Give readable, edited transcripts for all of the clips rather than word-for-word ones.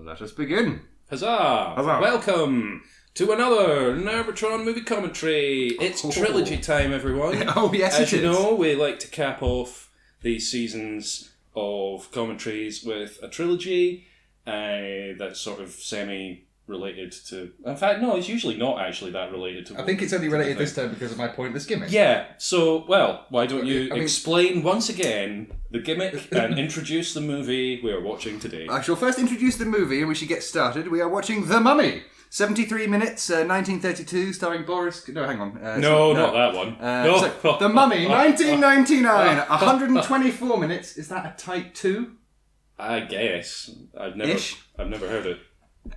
Let us begin. Huzzah! Huzzah! Welcome to another Nerdmo movie commentary. It's Trilogy time, everyone. Oh, yes, As it you is. know, we like to cap off these seasons of commentaries with a trilogy that's sort of semi-related to... In fact, no, it's usually not actually that related to... I think it's only related this time because of my pointless gimmick. Yeah, so, well, why don't you explain once again the gimmick and introduce the movie we are watching today? I shall first introduce the movie and we should get started. We are watching The Mummy. 73 minutes, 1932, starring Boris... No, hang on. No, not that one. So, The Mummy, 1999, 124 minutes. Is that a type 2? I guess. I've never heard it.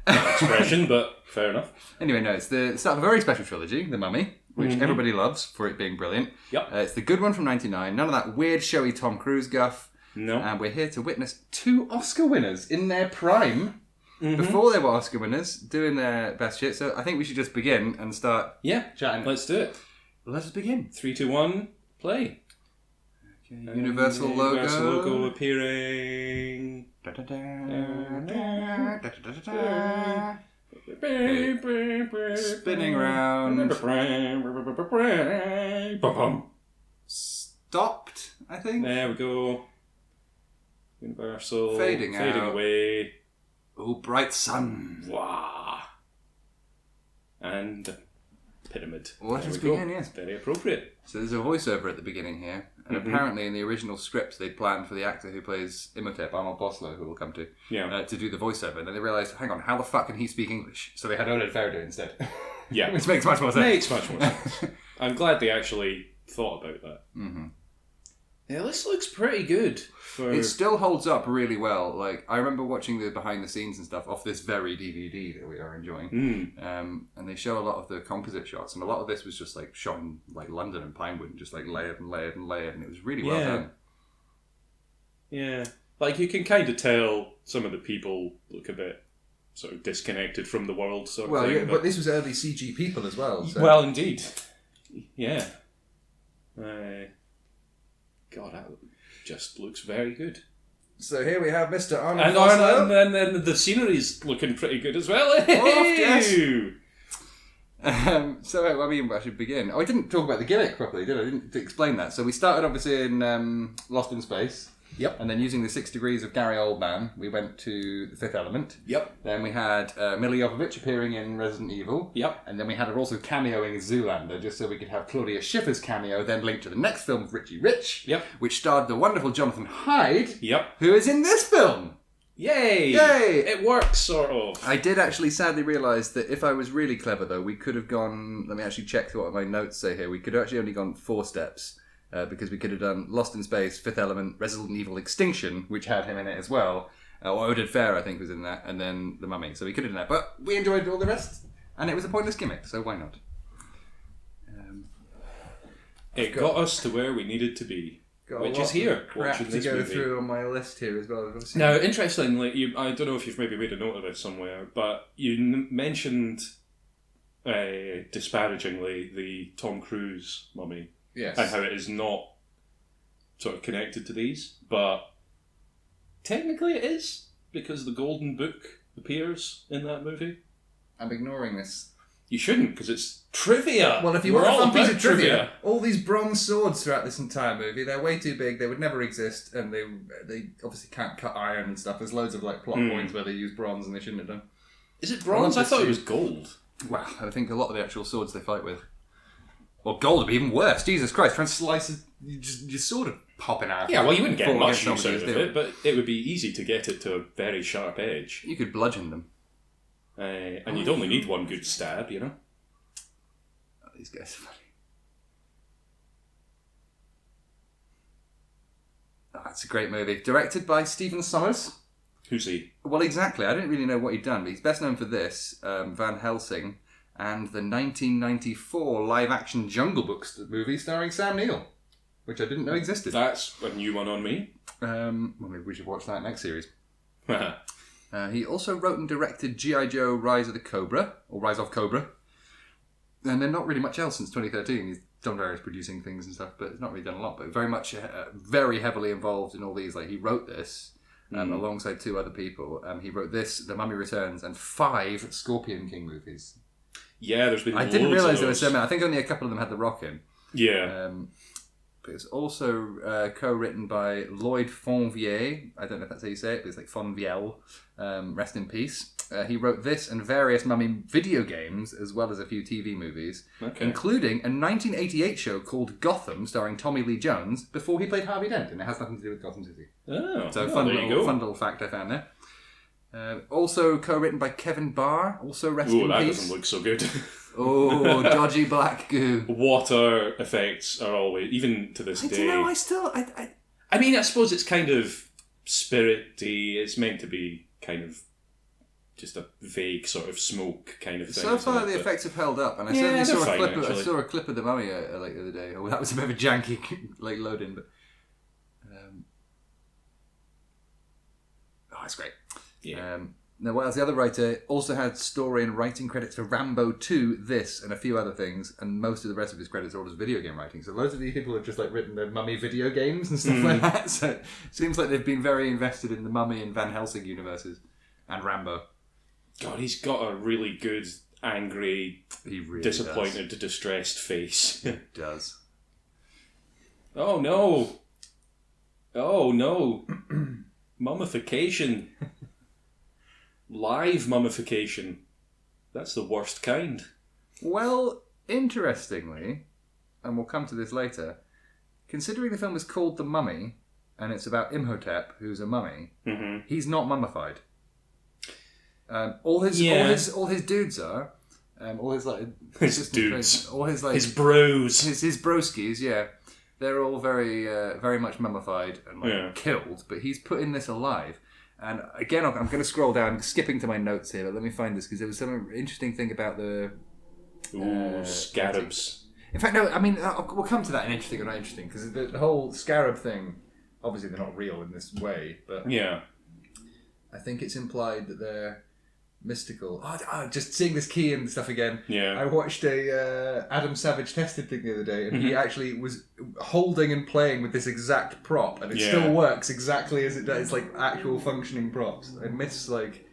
Expression, but fair enough. Anyway, no, it's the start of a very special trilogy, The Mummy, which everybody loves for it being brilliant. Yep. It's the good one from 99, none of that weird, showy Tom Cruise guff. No. And we're here to witness two Oscar winners in their prime, before they were Oscar winners, doing their best shit. So I think we should just begin and start chatting. Let's do it. Let us begin. 3, 2, 1, play. Okay. Universal logo. Universal logo appearing. Spinning round. Stopped, I think. There we go. Universal. Fading out. away. Oh, bright sun. Wow. And pyramid. Let There us we go. begin, yes. Very appropriate. So there's a voiceover at the beginning here, and apparently in the original script they planned for the actor who plays Imhotep, Arnold Vosloo, who we'll come to, to do the voiceover, and then they realised, hang on, how the fuck can he speak English? So they had Oded Fehr do it instead. Yeah. Which makes much more sense. Makes much more sense. I'm glad they actually thought about that. Mm-hmm. Yeah, this looks pretty good. It still holds up really well. Like, I remember watching the behind the scenes and stuff off this very DVD that we are enjoying. And they show a lot of the composite shots, and a lot of this was just like shot in like London and Pinewood, just like layered and layered and layered, and it was really well done. Yeah. Like, you can kind of tell some of the people look a bit sort of disconnected from the world sort of thing. Yeah, but this was early CG people as well. So. Well, indeed. Yeah. God, that just looks very good. So here we have Mr. Arnold And Vosloo. and then the scenery's looking pretty good as well. Yes. So, I mean, I should begin. Oh, I didn't talk about the gimmick properly, did I? I didn't explain that. So we started obviously in Lost in Space. Yep. And then using the 6 degrees of Gary Oldman, we went to The Fifth Element. Yep. Then we had Mila Jovovich appearing in Resident Evil. Yep. And then we had her also cameoing in Zoolander, just so we could have Claudia Schiffer's cameo then linked to the next film of Richie Rich. Yep. Which starred the wonderful Jonathan Hyde. Yep. Who is in this film. Yay! Yay! It works, sort of. I did actually sadly realise that if I was really clever, though, we could have gone... Let me actually check what my notes say here. We could have actually only gone 4 steps. Because we could have done Lost in Space, Fifth Element, Resident Evil Extinction, which had him in it as well. Or Oded Fehr, I think, was in that. And then The Mummy. So we could have done that. But we enjoyed all the rest. And it was a pointless gimmick, so why not? It got us to where we needed to be. Which is here, watching to this go movie. through on my list here as well. Now, interestingly, I don't know if you've maybe made a note of this somewhere, but you mentioned disparagingly the Tom Cruise Mummy. Yes. And how it is not sort of connected to these, but technically it is, because the Golden Book appears in that movie. I'm ignoring this. You shouldn't, because it's trivia. Well, if you We're want a all fun piece about of trivia, all these bronze swords throughout this entire movie, they're way too big, they would never exist, and they obviously can't cut iron and stuff. There's loads of like plot points where they use bronze and they shouldn't have done. Is it bronze? I thought it was gold. Well, I think a lot of the actual swords they fight with. Well, gold would be even worse. Jesus Christ, trying to slice it, you're sort of popping out. Yeah, well, you wouldn't get Fall much against use out somebody's of it, but it would be easy to get it to a very sharp edge. You could bludgeon them. And you'd only need one good stab, you know? Oh, these guys are funny. Oh, it's a great movie. Directed by Stephen Sommers. Who's he? Well, exactly. I don't really know what he'd done, but he's best known for this, Van Helsing, and the 1994 live-action Jungle Book movie starring Sam Neill, which I didn't know existed. That's a new one on me. Well, maybe we should watch that next series. He also wrote and directed G.I. Joe Rise of the Cobra, or Rise of Cobra. And then not really much else since 2013. He's done various producing things and stuff, but he's not really done a lot. But very much, very heavily involved in all these. Like, he wrote this, alongside 2 other people. He wrote this, The Mummy Returns, and 5 Scorpion King movies. Yeah, there's been. I didn't realise there were so many. I think only a couple of them had The Rock in. Yeah. But it's also co-written by Lloyd Fonvielle. I don't know if that's how you say it, but it's like Fonvielle. Rest in peace. He wrote this and various Mummy video games, as well as a few TV movies, including a 1988 show called Gotham, starring Tommy Lee Jones, before he played Harvey Dent, and it has nothing to do with Gotham City. Oh, so fun little fact I found there. Also co-written by Kevin Barr, also rest in peace. That doesn't look so good. Oh, dodgy black goo. Water effects are always, even to this day. I don't know, I mean, I suppose it's kind of spirity. It's meant to be kind of just a vague sort of smoke kind of thing. So far, the effects have held up, and I certainly saw a clip of the Mummy like the other day. Oh, that was a bit of a janky like load-in, but it's great. Yeah. Now, Wales, the other writer, also had story and writing credits for Rambo 2, this, and a few other things, and most of the rest of his credits are all just video game writing. So loads of these people have just like written their Mummy video games and stuff like that. So it seems like they've been very invested in the Mummy and Van Helsing universes, and Rambo. God, he's got a really good, angry, really disappointed, distressed face. He does. Oh no! Oh no! Mummification. Live mummification. That's the worst kind. Well, interestingly, and we'll come to this later, considering the film is called The Mummy, and it's about Imhotep, who's a mummy, he's not mummified. All his dudes are, all his like his dudes, all his like his bros, his broskies, yeah, they're all very very much mummified and killed. But he's put in this alive. And again, I'm going to scroll down, skipping to my notes here, but let me find this, because there was some interesting thing about the... scarabs. In fact, no, I mean, we'll come to that in interesting or not interesting, because the whole scarab thing, obviously they're not real in this way, but... Yeah. I think it's implied that they're mystical. Just seeing this key and stuff again. Yeah. I watched a Adam Savage Tested thing the other day, and he actually was holding and playing with this exact prop, and it still works exactly as it does. It's like actual functioning props. I miss like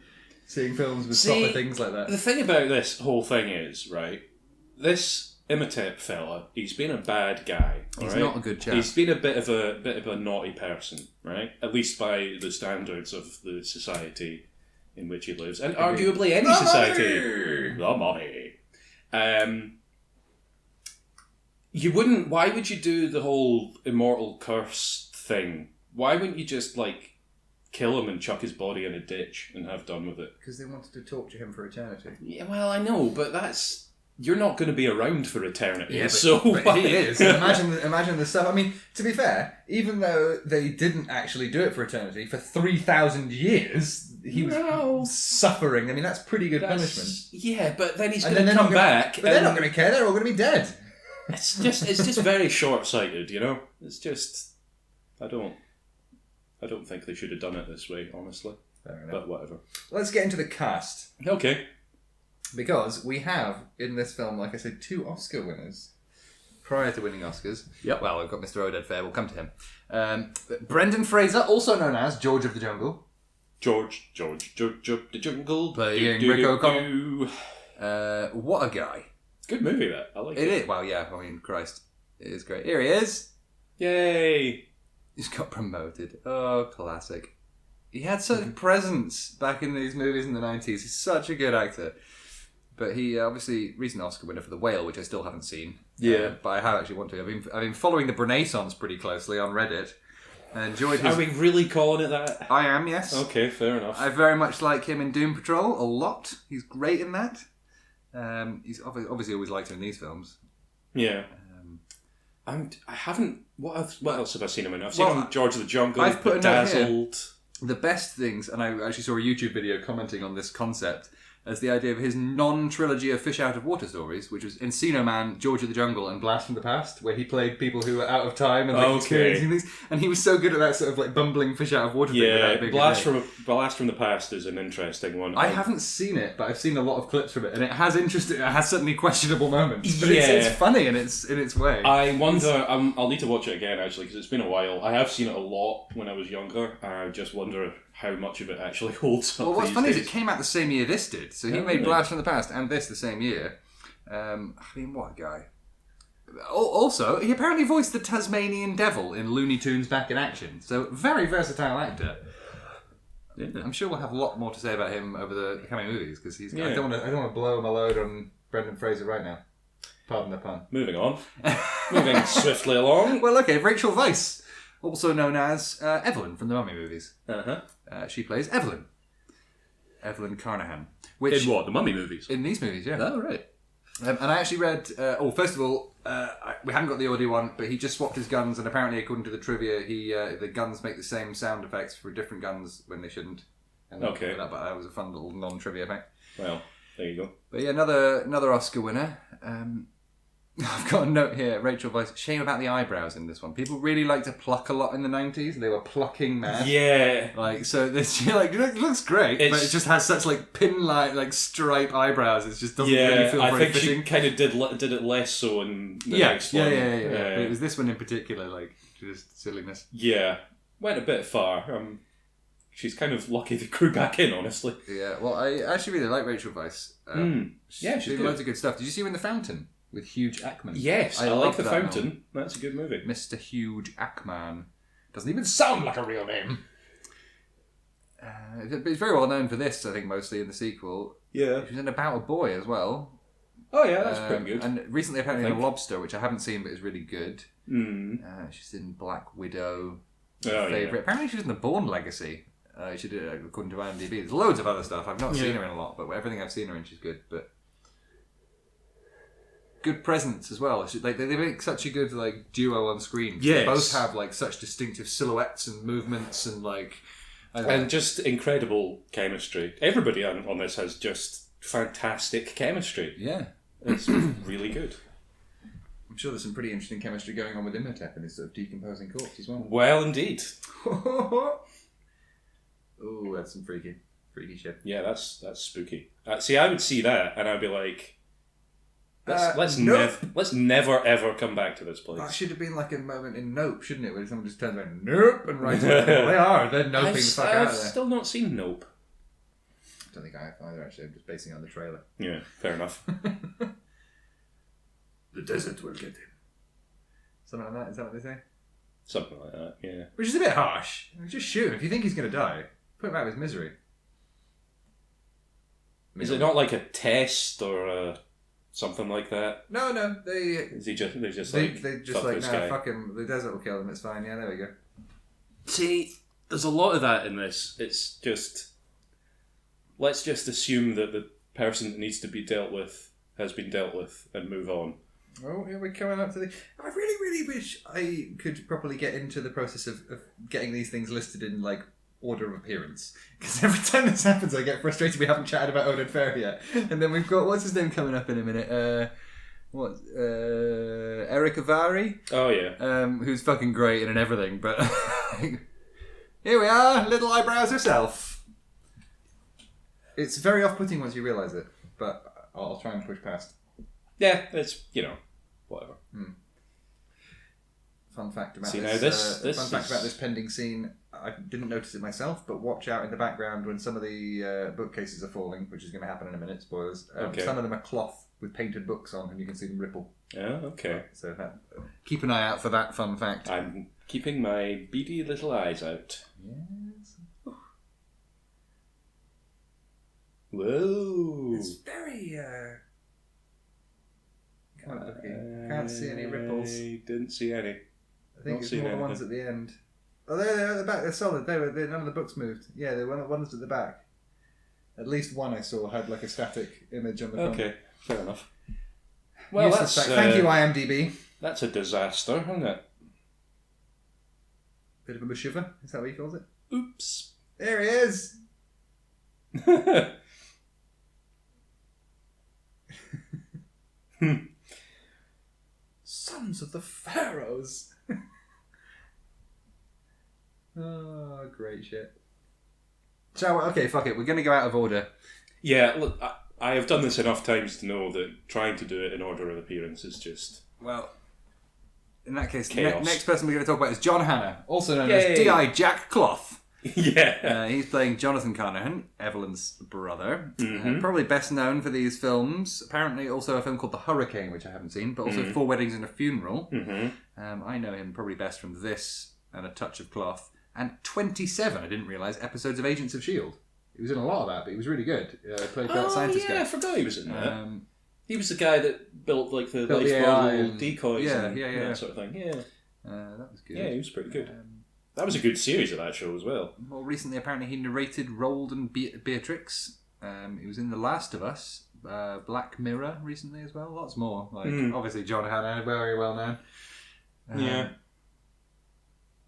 seeing films with proper things like that. The thing about this whole thing is, right, this Imhotep fella, he's been a bad guy. He's not a good chap. He's been a bit of a naughty person, right? At least by the standards of the society in which he lives, and arguably any society. The Mummy. You wouldn't. Why would you do the whole immortal curse thing? Why wouldn't you just like kill him and chuck his body in a ditch and have done with it? Because they wanted to torture him for eternity. Yeah, well, I know, but that's. You're not going to be around for eternity, yeah, but he is. Imagine the stuff. I mean, to be fair, even though they didn't actually do it for eternity, for 3,000 years, he was suffering. I mean, that's pretty good punishment. Yeah, but then he's going to come back. But they're not going to care. They're all going to be dead. It's just very short-sighted, you know. It's just, I don't think they should have done it this way, honestly. Fair enough. But whatever. Let's get into the cast. Okay. Because we have, in this film, like I said, 2 Oscar winners prior to winning Oscars. Yep. Well, we've got Mr. Oded Fair, we'll come to him. Brendan Fraser, also known as George of the Jungle. George the Jungle. Playing Rick O'Connell. What a guy. Good movie, that. I like it. It is. Well, yeah, I mean, Christ. It is great. Here he is. Yay. He's got promoted. Oh, classic. He had such presence back in these movies in the 90s. He's such a good actor. But he obviously recent Oscar winner for The Whale, which I still haven't seen. Yeah, but I have actually wanted to. I've been following the Renaissance pretty closely on Reddit, and enjoyed his. Are we really calling it that? I am, yes. Okay, fair enough. I very much like him in Doom Patrol a lot. He's great in that. He's obviously always liked him in these films. Yeah. I haven't. What else have I seen him in? I've seen him in George of the Jungle. I've put Dazzled. The best things, and I actually saw a YouTube video commenting on this concept. As the idea of his non-trilogy of Fish Out of Water stories, which was Encino Man, George of the Jungle, and Blast from the Past, where he played people who were out of time and experiencing things. And he was so good at that sort of like bumbling Fish Out of Water thing. Yeah, Blast from the Past is an interesting one. I haven't seen it, but I've seen a lot of clips from it, and it has interesting. It has certainly questionable moments, but it's funny in its way. I wonder. I'll need to watch it again actually because it's been a while. I have seen it a lot when I was younger. I just wonder how much of it actually holds up. Well, what's these funny is days. it came out the same year this did. So he Oh, made really? Blast from the Past and this the same year. I mean, what a guy. Also, he apparently voiced the Tasmanian Devil in Looney Tunes Back in Action. So, very versatile actor. Yeah. I'm sure we'll have a lot more to say about him over the coming movies because he's. Yeah. I don't want to blow my load on Brendan Fraser right now. Pardon the pun. Moving on. Moving swiftly along. Well, okay, Rachel Weisz, also known as Evelyn from the Mummy movies. Uh-huh. She plays Evelyn. Evelyn Carnahan. Which, In what? The Mummy movies? in these movies, yeah. Oh, right. And I actually read, first of all, we haven't got the audio one, but he just swapped his guns, and apparently, according to the trivia, the guns make the same sound effects for different guns when they shouldn't. And Okay. That was a fun little non-trivia fact. Well, there you go. But yeah, another Oscar winner. I've got a note here, Rachel Weisz. Shame about the eyebrows in this one. People really like to pluck a lot in the 90s. They were plucking mad. Yeah. Like, so this, it looks great, but it just has such like pin-like, like stripe eyebrows. It just doesn't really feel I very think fitting. she kind of did it less so in the Yeah, next one. yeah. But it was this one in particular, like, just silliness. Yeah. Went a bit far. She's kind of lucky they grew back in, honestly. Yeah, well, I actually really like Rachel Weisz. Yeah, she's she did good. loads of good stuff. Did you see her in The Fountain with Hugh Jackman? Yes, I like love The that Fountain. film. That's a good movie. Mr. Hugh Jackman. Doesn't even sound like a real name. But he's very well known for this, I think, mostly in the sequel. Yeah. She was in About a Boy as well. Oh, yeah, that's pretty good. And recently, apparently, I in think. A Lobster, which I haven't seen but is really good. She's in Black Widow. Oh, Favourite. yeah. Apparently, she was in The Bourne Legacy. She did it according to IMDb. There's loads of other stuff. I've not seen her in a lot, but everything I've seen her in, she's good. But good presence as well. They make such a good like duo on screen. Yes. They both have like such distinctive silhouettes and movements and like. And just incredible chemistry. Everybody on this has just fantastic chemistry. Yeah. It's really good. I'm sure there's some pretty interesting chemistry going on with Imhotep and his sort of decomposing corpse as well. Well, indeed. Oh, that's some freaky shit. Yeah, that's spooky. See, I would see that and I'd be like, let's nope. never ever come back to this place. That should have been like a moment in Nope, shouldn't it? Where someone just turns around, nope, and writes it. They're noping the fuck out I've of there. still not seen Nope. I don't think I have either, actually. I'm just basing it on the trailer. Yeah, fair enough. The desert will get him. Something like that, is that what they say? Something like that, yeah. Which is a bit harsh. Just shoot him. If you think he's going to die, put him out of his misery. Is it not like a test or something like that? No, they Is he just they just just fuck like, this nah, guy? fuck him. The desert will kill him, it's fine. Yeah, there we go. See, there's a lot of that in this. It's just, let's just assume that the person that needs to be dealt with has been dealt with and move on. Oh, here we're coming up to the... I really, really wish I could properly get into the process of getting these things listed in, like, order of appearance. Because every time this happens, I get frustrated we haven't chatted about Odin Fair yet. And then we've got... What's his name coming up in a minute? Eric Avari? Oh, yeah. Who's fucking great in and everything, but... Here we are, little eyebrows herself. It's very off-putting once you realise it, but I'll try and push past. Yeah, it's, whatever. Fun fact about See, this. now this fun fact is- about this pending scene. I didn't notice it myself, but watch out in the background when some of the bookcases are falling, which is going to happen in a minute. Spoilers. Okay. Some of them are cloth with painted books on, and you can see them ripple. Yeah, okay. So keep an eye out for that fun fact. I'm keeping my beady little eyes out. Yes. Whoa. It's very. Can't see any ripples. I didn't see any. I think Not it's seen more the ones anything. at the end. Oh, they're at the back. They're solid. None of the books moved. Yeah, they were the ones at the back. At least one I saw had like a static image on the front. Okay, fair enough. Well, Useless that's fact. Thank you, IMDb. That's a disaster, isn't it? Bit of a mushiver. Is that what he calls it? Oops. There he is. Sons of the Pharaohs. Oh, great shit. Okay, fuck it. We're going to go out of order. Yeah, look, I have done this enough times to know that trying to do it in order of appearance is just... Well, in that case, Chaos. next person we're going to talk about is John Hannah, also known Yay. as D.I. Jack Cloth. Yeah. He's playing Jonathan Carnahan, Evelyn's brother. Mhm. Probably best known for these films. Apparently also a film called The Hurricane, which I haven't seen, but also Four Weddings and a Funeral. I know him probably best from this and A Touch of Cloth. And 27, I didn't realise, episodes of Agents of S.H.I.E.L.D. He was in a lot of that, but he was really good. He played that scientist guy. I forgot he was in that. He was the guy that built like the life AI model and- decoys and yeah. that sort of thing. Yeah. That was good. Yeah, he was pretty good. That was a good series of that show as well. More recently, apparently, he narrated Roald and Beatrix. He was in The Last of Us, Black Mirror recently as well. Lots more. Obviously, John Hannah, very well known. Yeah.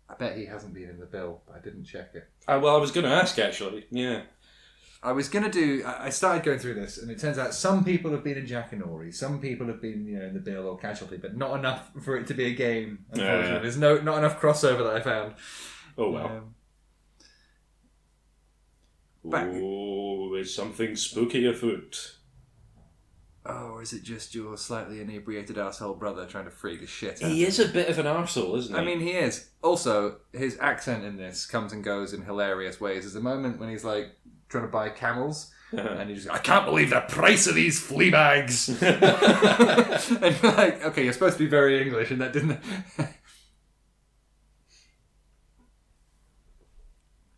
I bet he hasn't been in the bill, but I didn't check it. Well, I was going to ask actually. Yeah. I was going to do... I started going through this, and it turns out some people have been in Jack and Ori, some people have been, in the bill or Casualty, but not enough for it to be a game. Unfortunately, there's not enough crossover that I found. Oh well. Back. Oh, there's something spooky afoot. Oh, or is it just your slightly inebriated asshole brother trying to freak the shit out He of is a bit of an arsehole, isn't he? I mean, he is. Also, his accent in this comes and goes in hilarious ways. There's a moment when he's like trying to buy camels, and he just, I can't believe the price of these flea bags. And you're like, okay, you're supposed to be very English, and that didn't.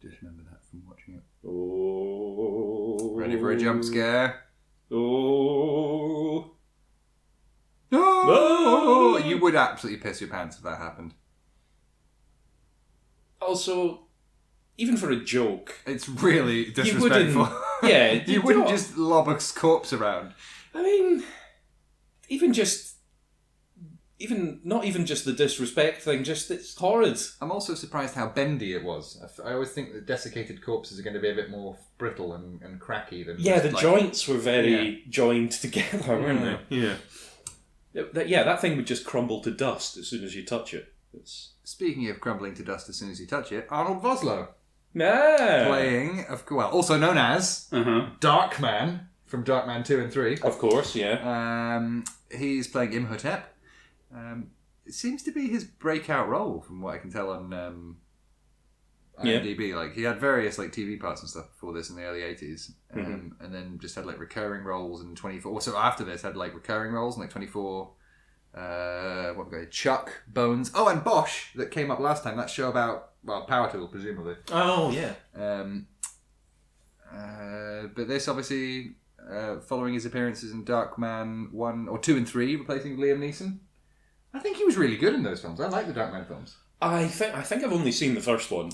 Just remember that from watching it. Oh. Ready for a jump scare? Oh. No! No! You would absolutely piss your pants if that happened. Also, even for a joke, It's really you disrespectful. wouldn't. Yeah, You wouldn't just lob a corpse around. I mean, not even just the disrespect thing. Just it's horrid. I'm also surprised how bendy it was. I always think that desiccated corpses are going to be a bit more brittle and cracky than. Yeah, just, the like, joints were very joined together, weren't they? Yeah. That thing would just crumble to dust as soon as you touch it. Speaking of crumbling to dust as soon as you touch it, Arnold Vosloo Playing, playing, also known as Darkman from Darkman 2 and 3. of course, yeah. He's playing Imhotep. It seems to be his breakout role, from what I can tell on IMDb. Like, he had various TV parts and stuff before this in the early 80s, and then just had recurring roles in 24. Also after this, had recurring roles in 24. What we got here? Chuck, Bones. Oh, and Bosch that came up last time. That show about Power Tool, presumably. Oh yeah. But this obviously following his appearances in Darkman 1 or 2 and 3, replacing Liam Neeson. I think he was really good in those films. I like the Darkman films. I think I've only seen the first one,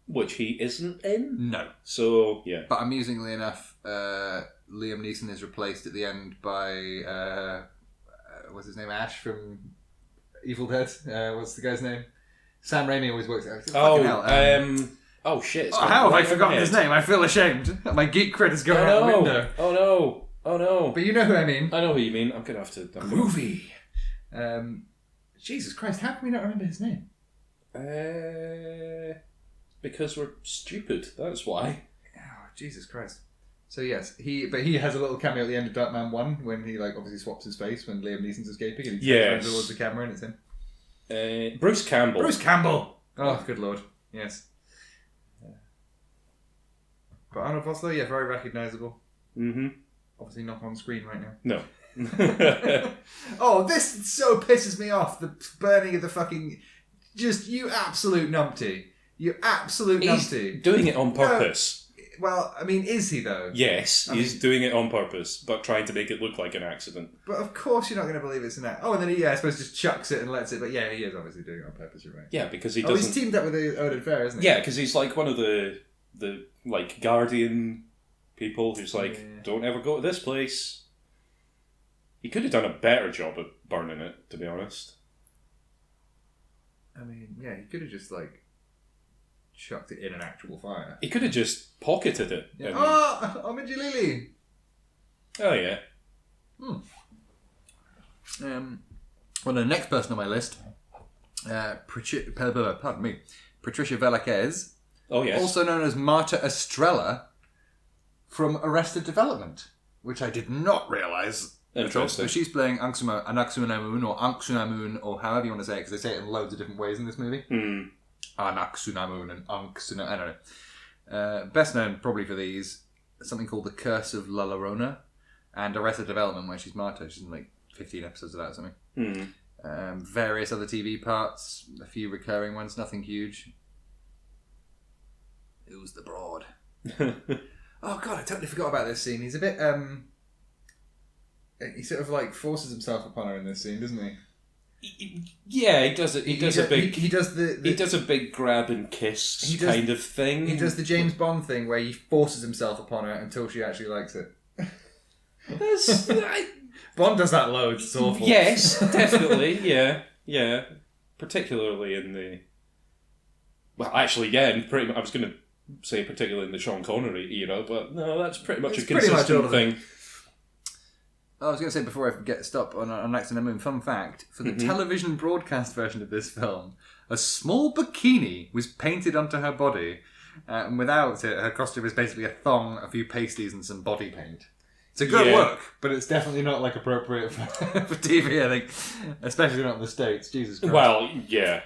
which he isn't in. No. So yeah. But amusingly enough, Liam Neeson is replaced at the end by what's his name? Ash from Evil Dead. What's the guy's name? Sam Raimi always works out. Fucking hell. Oh shit! It's How have I right forgotten over his my name? I feel ashamed. My geek cred is going head. out the window. Oh no! Oh no! But you know who I mean. I know who you mean. I'm gonna have to. Groovy. Jesus Christ, how can we not remember his name? Because we're stupid. That's why. Oh, Jesus Christ. So yes, he has a little cameo at the end of Darkman 1 when he obviously swaps his face when Liam Neeson's escaping and he turns around towards the camera and it's him. Bruce Campbell. Bruce Campbell! Oh, good lord. Yes. But Arnold Vosloo, very recognisable. Mm-hmm. Obviously not on screen right now. No. Oh, this so pisses me off. The burning of the fucking... Just, you absolute numpty. You absolute He's numpty. doing it on purpose. Well, I mean, is he though? Yes, he's doing it on purpose, but trying to make it look like an accident. But of course you're not going to believe it's an act. Oh, and then he, I suppose, just chucks it and lets it. But yeah, he is obviously doing it on purpose, you're right. Yeah, because he Oh, doesn't... he's teamed up with Odin Fair, isn't he? Yeah, because he's one of the Guardian people who's don't ever go to this place. He could have done a better job at burning it, to be honest. I mean, yeah, he could have just chucked it in an actual fire. He could have just pocketed it. Yeah. and- Oh, Omidjalili! Oh yeah. Well, the next person on my list, Patricia Velasquez, Oh yes. also known as Marta Estrella from Arrested Development, which I did not realise. Interesting. So she's playing Anaxunamun or however you want to say it, because they say it in loads of different ways in this movie. Anaxunamun and Anxunamun. I don't know. Best known probably for these, something called The Curse of La Llorona and Arrested Development, where she's Marta. She's in like 15 episodes of that or something. Various other TV parts, a few recurring ones, nothing huge. Who's the broad? Oh god, I totally forgot about this scene. He's a bit he sort of like forces himself upon her in this scene, doesn't he? Yeah, he does it. He does a big grab and kiss kind of thing. He does the James Bond thing where he forces himself upon her until she actually likes it. Bond does that loads. It's awful. Yes, definitely. Yeah. Particularly in the. Well, actually, yeah. I was going to say particularly in the Sean Connery era, but no, that's pretty much a consistent thing. I was going to say before I get stopped on Anaxunamun, fun fact, for the television broadcast version of this film, a small bikini was painted onto her body, and without it, her costume is basically a thong, a few pasties, and some body paint. It's a good look, but it's definitely not like appropriate for TV, I think, especially not in the States. Jesus Christ. Well, yeah.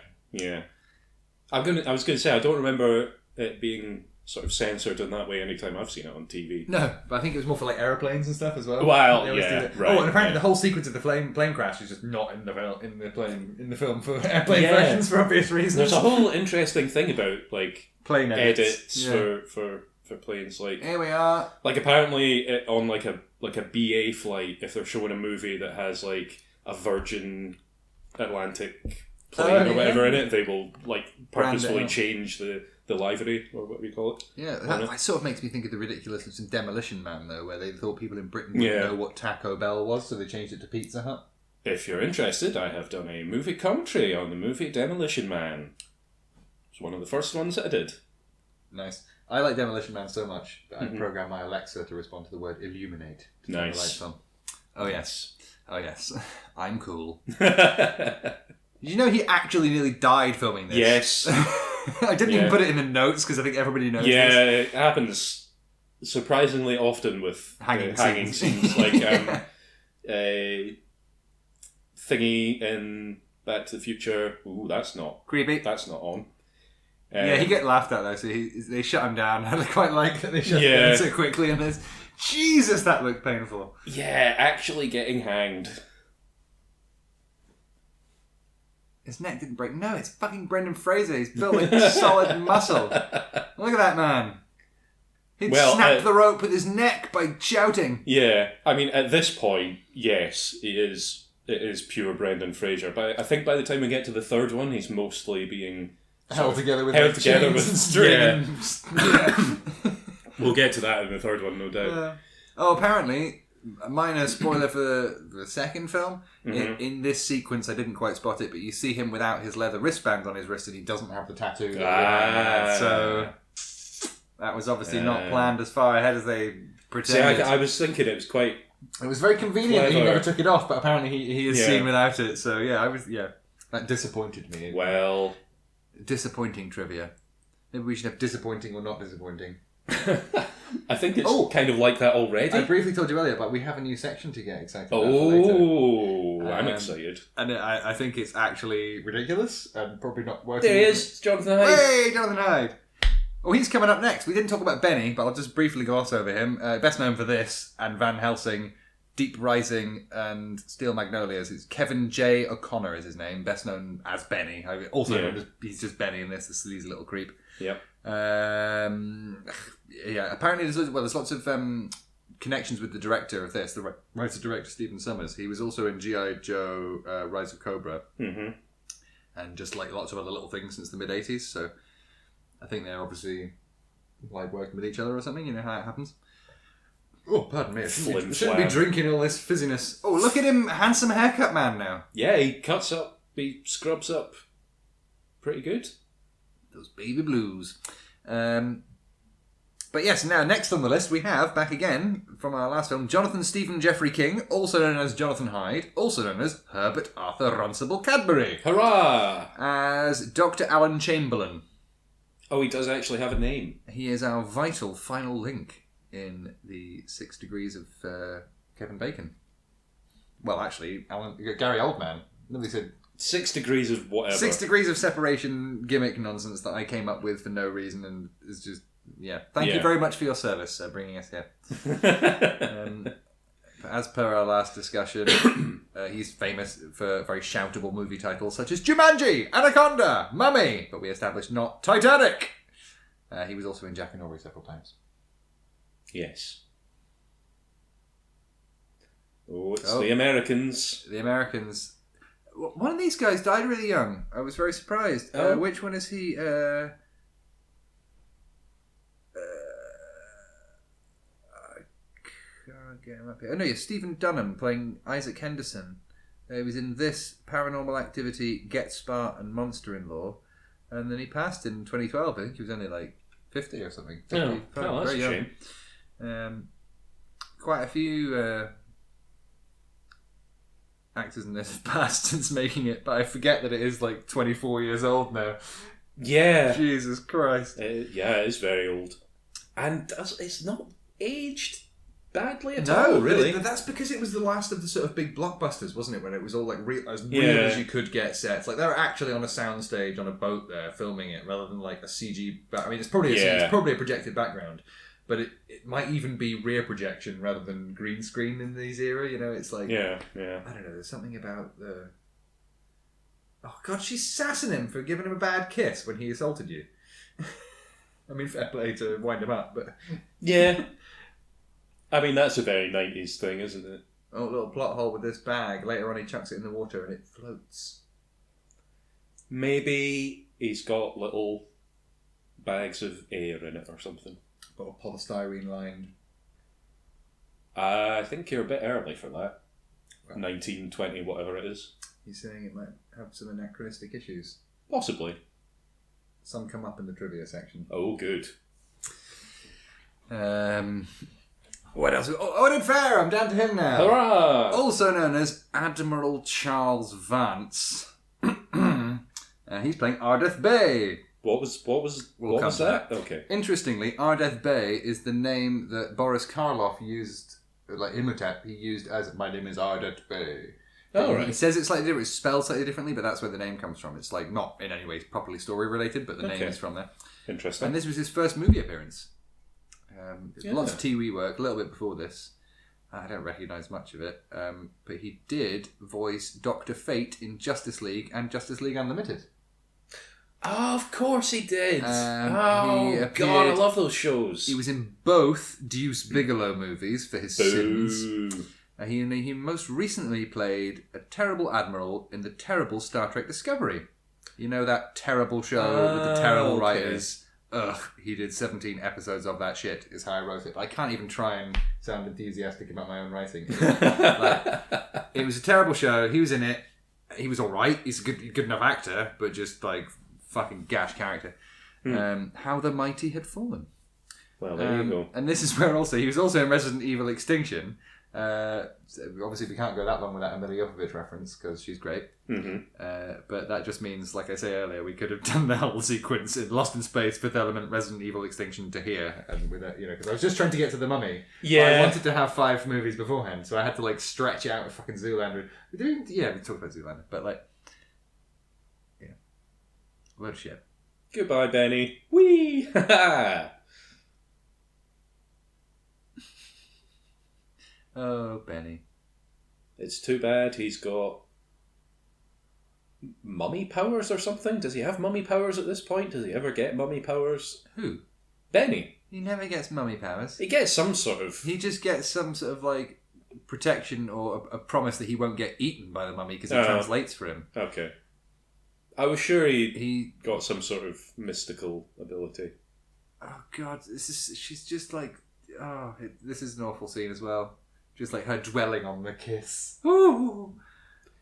I was going to say, I don't remember it being sort of censored in that way anytime I've seen it on TV. No, but I think it was more for like aeroplanes and stuff as well. Well, yeah, right. Oh, and apparently the whole sequence of the plane crash is just not in the film for airplane versions for obvious reasons. There's a whole interesting thing about like plane edits for planes. Like here we are. Like apparently on like a BA flight, if they're showing a movie that has like a Virgin Atlantic plane or whatever in it, they will like purposefully change the livery, or what we call it. Yeah, that sort of makes me think of the ridiculousness in Demolition Man, though, where they thought people in Britain didn't know what Taco Bell was, so they changed it to Pizza Hut. If you're interested, I have done a movie commentary on the movie Demolition Man. It's one of the first ones that I did. Nice. I like Demolition Man so much that I programmed my Alexa to respond to the word illuminate. To turn the lights on. Oh yes. I'm cool. Did you know he actually nearly died filming this? Yes. I didn't even put it in the notes because I think everybody knows this. Yeah, it happens surprisingly often with hanging scenes. Like Thingy in Back to the Future. Ooh, that's not... creepy. That's not on. Yeah, he get laughed at though, so they shut him down. I quite like that they shut him down so quickly in this. Jesus, that looked painful. Yeah, actually getting hanged. His neck didn't break. No, it's fucking Brendan Fraser. He's built like solid muscle. Look at that man. He'd snapped the rope with his neck by shouting. Yeah, I mean, at this point, yes, it is pure Brendan Fraser. But I think by the time we get to the third one, he's mostly being held together with string. Yeah. We'll get to that in the third one, no doubt. Apparently, a minor spoiler for the second film. In this sequence, I didn't quite spot it, but you see him without his leather wristband on his wrist, and he doesn't have the tattoo. So that was obviously not planned as far ahead as they pretended. See, I was thinking it was quite. It was very convenient that he never took it off, but apparently he is seen without it. So that disappointed me. Well, disappointing trivia. Maybe we should have disappointing or not disappointing. I think it's kind of like that already. I briefly told you earlier, but we have a new section to get exactly. I'm excited. And I think it's actually ridiculous and probably not working. There he is, it's Jonathan Hyde. Hey, Jonathan Hyde. Oh, he's coming up next. We didn't talk about Benny, but I'll just briefly gloss over him. Best known for this and Van Helsing, Deep Rising, and Steel Magnolias. It's Kevin J. O'Connor is his name, best known as Benny. Also known as, he's just Benny in this. He's a little creep. Yep. Apparently there's lots of connections with the director of this, the writer-director Stephen Summers. He was also in G.I. Joe, Rise of Cobra. And just like lots of other little things since the mid-80s, so I think they're obviously like working with each other or something, you know how it happens. Oh, pardon me, I shouldn't be drinking all this fizziness. Oh, look at him, handsome haircut man now. Yeah, he cuts up, he scrubs up pretty good. Those baby blues. But yes, now next on the list we have, back again from our last film, Jonathan Stephen Jeffrey King, also known as Jonathan Hyde, also known as Herbert Arthur Runcible Cadbury. Hurrah! As Dr. Alan Chamberlain. Oh, he does actually have a name. He is our vital final link in the 6 Degrees of Kevin Bacon. Well, actually, Gary Oldman. Nobody said 6 degrees of whatever. 6 degrees of separation gimmick nonsense that I came up with for no reason, and it's just Thank you very much for your service, bringing us here. As per our last discussion, he's famous for very shoutable movie titles such as Jumanji, Anaconda, Mummy, but we established not Titanic. He was also in Jack and Aubrey several times. Yes. Oh, it's the Americans. The Americans. One of these guys died really young. I was very surprised. Which one is he? Get him up here. Oh no, Stephen Dunham playing Isaac Henderson. He was in this, Paranormal Activity, Get Smart, and Monster-in-Law, and then he passed in 2012. I think he was only like 50 or something. Oh, that's a shame. Quite a few actors in this have passed since making it, but I forget that it is like 24 years old now. Yeah. Jesus Christ. It's very old, and it's not aged badly at all, really. But that's because it was the last of the sort of big blockbusters, wasn't it? When it was all like as real as you could get sets. Like they were actually on a soundstage on a boat there filming it, rather than like a CG. I mean, it's probably it's probably a projected background, but it might even be rear projection rather than green screen in these era. You know, it's like I don't know. There's something about the. Oh God, she's sassing him for giving him a bad kiss when he assaulted you. I mean, fair play to wind him up, but yeah. I mean, that's a very 90s thing, isn't it? Oh, little plot hole with this bag. Later on, he chucks it in the water and it floats. Maybe he's got little bags of air in it or something. Got a polystyrene lined. I think you're a bit early for that. Well, 1920, whatever it is. He's saying it might have some anachronistic issues. Possibly. Some come up in the trivia section. Oh, good. What else? Odin Fair! I'm down to him now. Hurrah! Also known as Admiral Charles Vance. He's playing Ardeth Bay. What was that? Okay. Interestingly, Ardeth Bay is the name that Boris Karloff used, like Imhotep, he used as, my name is Ardeth Bay. Right. He says it's slightly different, it's spelled slightly differently, but that's where the name comes from. It's like not in any way properly story related, but the name is from there. Interesting. And this was his first movie appearance. Lots of TV work, a little bit before this. I don't recognise much of it, but he did voice Dr. Fate in Justice League and Justice League Unlimited. Oh, of course he did. God, I love those shows. He was in both Deuce Bigelow movies for his sins. He most recently played a terrible admiral in the terrible Star Trek Discovery. You know that terrible show with the terrible writers? Ugh, he did 17 episodes of that shit, is how I wrote it. I can't even try and sound enthusiastic about my own writing. It was a terrible show. He was in it. He was alright. He's a good enough actor, but just like fucking gash character. How the Mighty Had Fallen. Well, there you go. And this is where also, he was also in Resident Evil Extinction. Obviously, we can't go that long without a Mila Jovovich reference because she's great. But that just means, like I say earlier, we could have done the whole sequence in Lost in Space, Fifth Element, Resident Evil Extinction to here, and with it, because I was just trying to get to the Mummy. Yeah, I wanted to have 5 movies beforehand, so I had to like stretch out a fucking Zoolander. We talked about Zoolander, but like, a load of shit. Goodbye, Benny. Whee! Oh, Benny. It's too bad he's got mummy powers or something. Does he have mummy powers at this point? Does he ever get mummy powers? Who? Benny. He never gets mummy powers. He gets some sort of... He just gets some sort of like protection or a promise that he won't get eaten by the mummy because it translates for him. Okay. I was sure he got some sort of mystical ability. Oh God, she's just like... this is an awful scene as well. Just like her dwelling on the kiss. Ooh.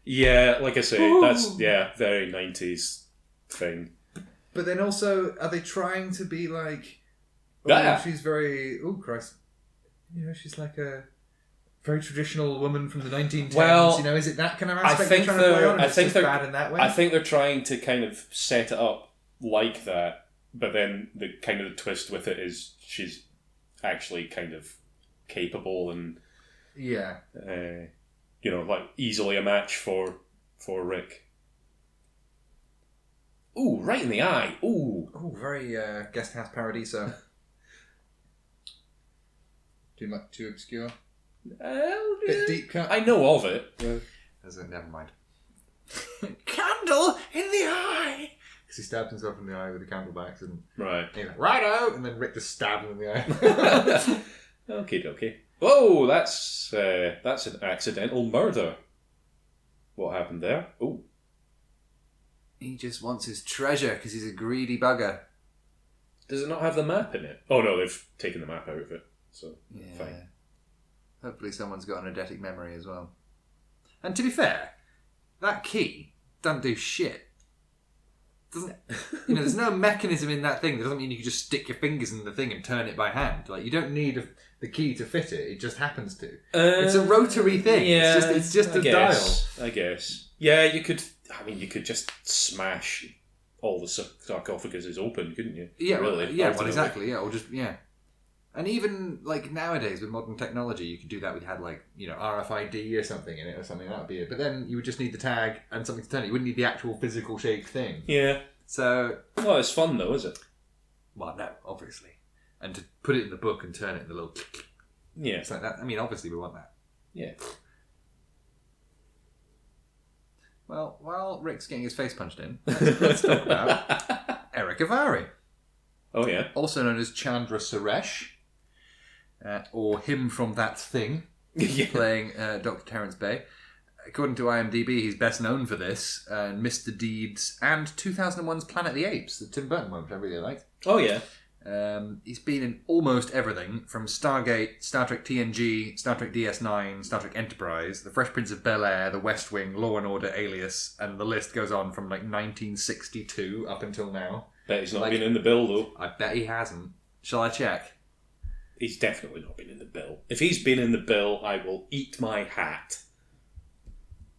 Yeah, like I say, that's very 90s thing. But then also, are they trying to be like, she's very, Christ, she's like a very traditional woman from the 1910s. Well, is it that kind of aspect they're trying to play on? They're bad in that way. I think they're trying to kind of set it up like that, but then the kind of the twist with it is she's actually kind of capable and like easily a match for Rick. Ooh, right in the eye. Ooh. Oh, very Guest House Paradiso. Too obscure. Bit deep cut. I know of it. Never mind. Candle in the eye! Because he stabbed himself in the eye with a candle by accident. Right. And he went, righto! And then Rick just stabbed him in the eye. Okay. Whoa, that's an accidental murder. What happened there? Ooh. He just wants his treasure because he's a greedy bugger. Does it not have the map in it? Oh no, they've taken the map out of it. So, fine. Hopefully someone's got an eidetic memory as well. And to be fair, that key doesn't do shit. Doesn't there's no mechanism in that thing. That doesn't mean you can just stick your fingers in the thing and turn it by hand. Like, you don't need the key to fit it. It just happens to. It's a rotary thing. Yeah, it's just a dial. I guess. Yeah, you could just smash all the sarcophaguses open, couldn't you? Yeah, really. Well, exactly. Yeah, or just And even like nowadays with modern technology, you could do that. We had RFID or something in it or something. That would be it. But then you would just need the tag and something to turn it. You wouldn't need the actual physical shaped thing. Yeah. So. Well, it's fun though, is it? Well, no, obviously. And to put it in the book and turn it in the little. Yeah. It's like that. I mean, obviously we want that. Yeah. Well, while Rick's getting his face punched in, let's talk about Eric Avari. Oh yeah. Also known as Chandra Suresh. Or him from That Thing, playing Dr. Terence Bay. According to IMDb, he's best known for this, Mr. Deeds, and 2001's Planet of the Apes, the Tim Burton one, which I really liked. Oh, yeah. He's been in almost everything, from Stargate, Star Trek TNG, Star Trek DS9, Star Trek Enterprise, The Fresh Prince of Bel-Air, The West Wing, Law and Order, Alias, and the list goes on from 1962 up until now. Bet he's not been in the bill, though. I bet he hasn't. Shall I check? He's definitely not been in the bill. If he's been in the bill, I will eat my hat.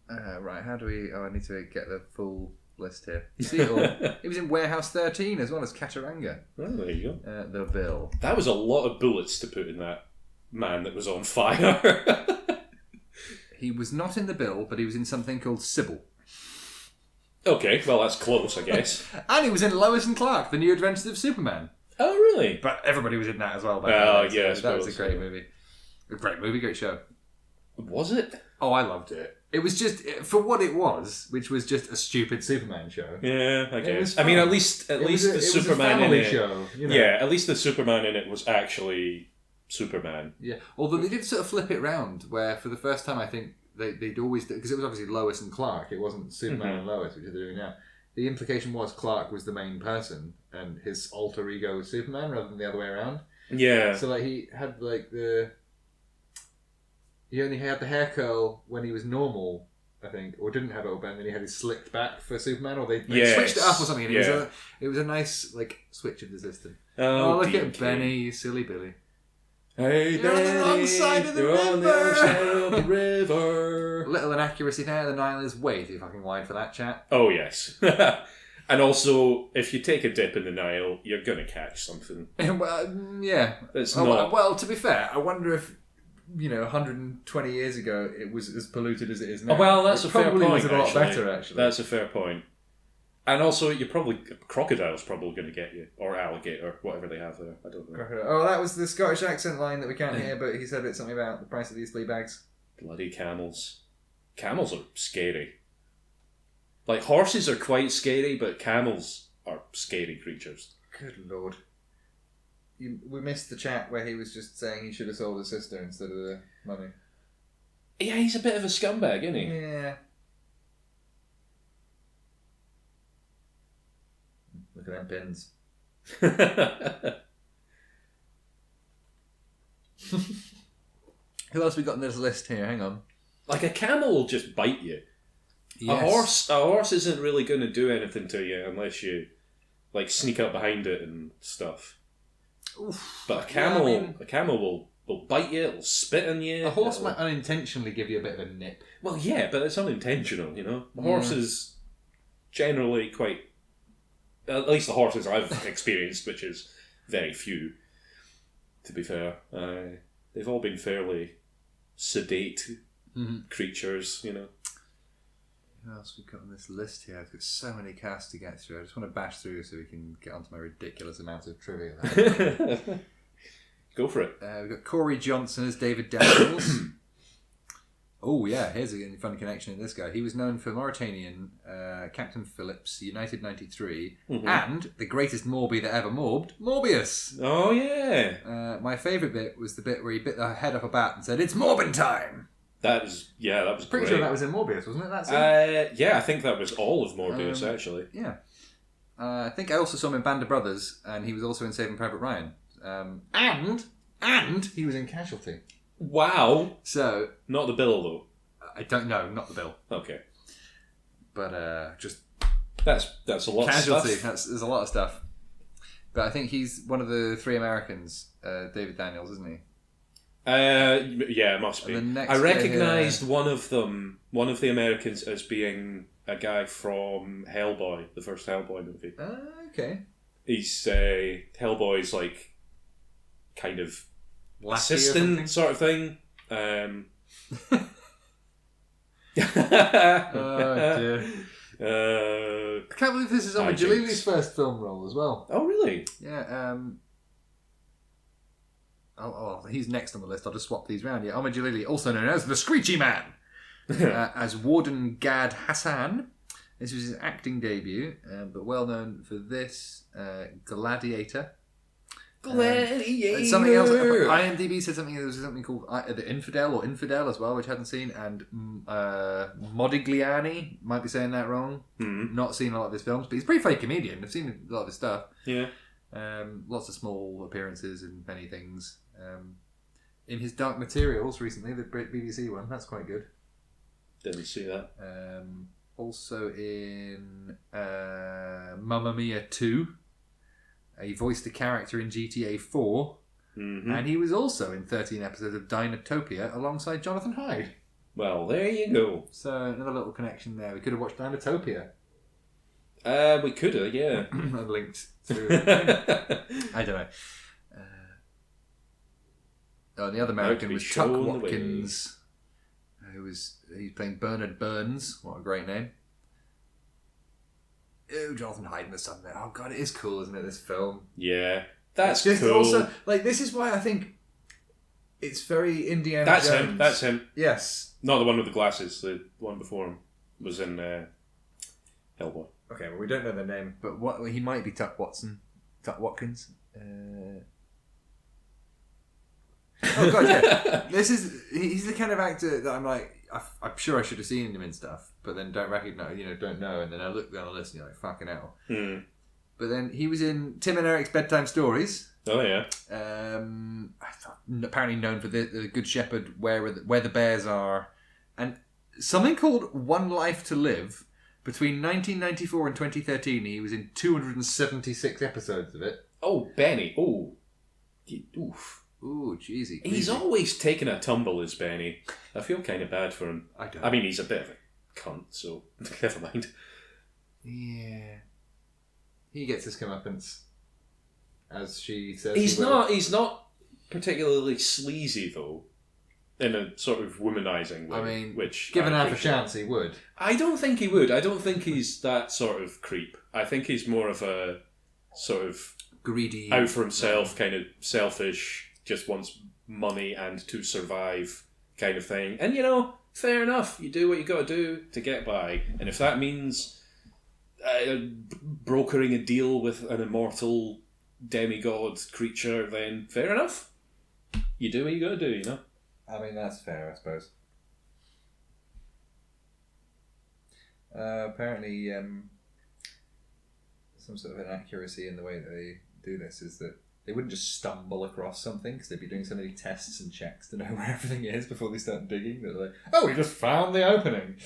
Right, how do we... Oh, I need to get the full list here. See it all. He was in Warehouse 13 as well as Cataranga. Oh, there you go. The Bill. That was a lot of bullets to put in that man that was on fire. He was not in the bill, but he was in something called Sybil. Okay, well, that's close, I guess. And he was in Lois and Clark, The New Adventures of Superman. Oh, really? But everybody was in that as well. Oh, yeah, so that was a great movie. A great movie, great show. Was it? Oh, I loved it. It was just, for what it was, which was just a stupid Superman show. Yeah, I guess. I mean, at least the Superman in it. Show, Yeah, at least the Superman in it was actually Superman. Yeah, although they did sort of flip it round, where for the first time I think they'd always, because it was obviously Lois and Clark, it wasn't Superman and Lois, which they're doing now. The implication was Clark was the main person, and his alter ego was Superman, rather than the other way around. Yeah. So he had he only had the hair curl when he was normal, I think, or didn't have it open, and then he had his slicked back for Superman, or they switched it up or something. And it was a nice switch of the system. Oh, look at Benny, you silly Billy. Hey, you're Benny, on the wrong side of the river. On the other side of the river. Little inaccuracy there. The Nile is way too fucking wide for that chat. Oh yes. And also, if you take a dip in the Nile, you're gonna catch something. Well, yeah. It's not. Well, to be fair, I wonder if 120 years ago it was as polluted as it is now. Oh, well, that's a fair point. Probably was a lot better, actually. That's a fair point. And also, crocodile's probably going to get you, or alligator, whatever they have there. I don't know. Crocodile. Oh, that was the Scottish accent line that we can't hear, but he said it's something about the price of these flea bags. Bloody camels. Camels are scary. Like, horses are quite scary, but camels are scary creatures. Good lord. We missed the chat where he was just saying he should have sold his sister instead of the money. Yeah, he's a bit of a scumbag, isn't he? Yeah. Look at them pins. Who else we got on this list here? Hang on. Like, a camel will just bite you. Yes. A horse isn't really going to do anything to you unless you sneak up behind it and stuff. Oof. But a camel will bite you. It'll spit on you. A horse might unintentionally give you a bit of a nip. Well, yeah, but it's unintentional. A horse is generally quite. At least the horses I've experienced, which is very few, to be fair. They've all been fairly sedate creatures. Who else we've got on this list here? I've got so many casts to get through. I just want to bash through so we can get onto my ridiculous amounts of trivia. Go for it. We've got Corey Johnson as David Daniels. Oh yeah, here's a funny connection in this guy. He was known for Mauritanian, Captain Phillips, United 93, and the greatest Morby that ever morbed, Morbius. Oh yeah. My favourite bit was the bit where he bit the head off a bat and said, "It's Morbin time." That was Pretty great. sure that was in Morbius, wasn't it? That scene? Yeah, I think that was all of Morbius actually. Yeah. I think I also saw him in Band of Brothers, and he was also in Saving Private Ryan. And he was in Casualty. Wow. So Not the Bill though. I don't know, not the Bill, Okay. but just That's a lot Casualty. of stuff. There's a lot of stuff. But I think he's one of the three Americans, David Daniels, isn't he? Yeah, it must be. And the next I guy recognised one of the Americans, as being a guy from Hellboy, the first Hellboy movie. Okay. He's Hellboy's like kind of Lassie or assistant sort of thing. Oh dear. I can't believe this is Omid Hijinks. Jalili's first film role as well. Oh really? Yeah. He's next on the list. I'll just swap these round. Yeah, Omid Jalili, also known as the Screechy Man, as Warden Gad Hassan. This was his acting debut, but well known for this Gladiator. Something else. IMDb said something. There was something called The Infidel or Infidel as well, which I hadn't seen. And Modigliani, might be saying that wrong. Not seen a lot of his films, but he's a pretty funny comedian. I've seen a lot of his stuff. Yeah. Lots of small appearances in many things. In his Dark Materials recently, the BBC one, that's quite good. Didn't see that. Also in Mamma Mia 2. He voiced a character in GTA 4. And he was also in 13 episodes of Dinotopia alongside Jonathan Hyde. Well, there you go. So another little connection there. We could have watched Dinotopia. We could have, yeah. Linked to... I don't know. The other American was Tuck Watkins. He's playing Bernard Burns. What a great name. Oh, Jonathan Hyde was something there. Oh god, it is cool, isn't it, this film? Yeah. That's just cool. Also, this is why I think it's very Indiana Jones. That's him. Yes. Not the one with the glasses. The one before him was in Hellboy. Okay, well, we don't know the name, but he might be Tuck Watkins. Oh god, yeah. He's the kind of actor that I'm like, I'm sure I should have seen him in stuff, but then don't recognize, don't know, and then I look down the list and you're like, fucking hell. But then he was in Tim and Eric's Bedtime Stories. Oh yeah. Apparently known for the Good Shepherd, Where the Bears Are, and something called One Life to Live. Between 1994 and 2013, he was in 276 episodes of it. Oh, Benny. Oh. Oof. Ooh, cheesy. He's always taken a tumble, as Benny. I feel kind of bad for him. I mean, he's a bit of a cunt, so never mind. Yeah. He gets his comeuppance, as she says. He's not particularly sleazy, though, in a sort of womanising way. I mean, which given half a chance, he would. I don't think he would. I don't think he's that sort of creep. I think he's more of a sort of greedy, out for himself, kind of selfish, just wants money and to survive kind of thing. And, fair enough. You do what you got to do to get by. And if that means brokering a deal with an immortal demigod creature, then fair enough. You do what you got to do, I mean, that's fair, I suppose. Apparently, some sort of inaccuracy in the way that they do this is that they wouldn't just stumble across something, because they'd be doing so many tests and checks to know where everything is before they start digging. They're like, oh, we just found the opening.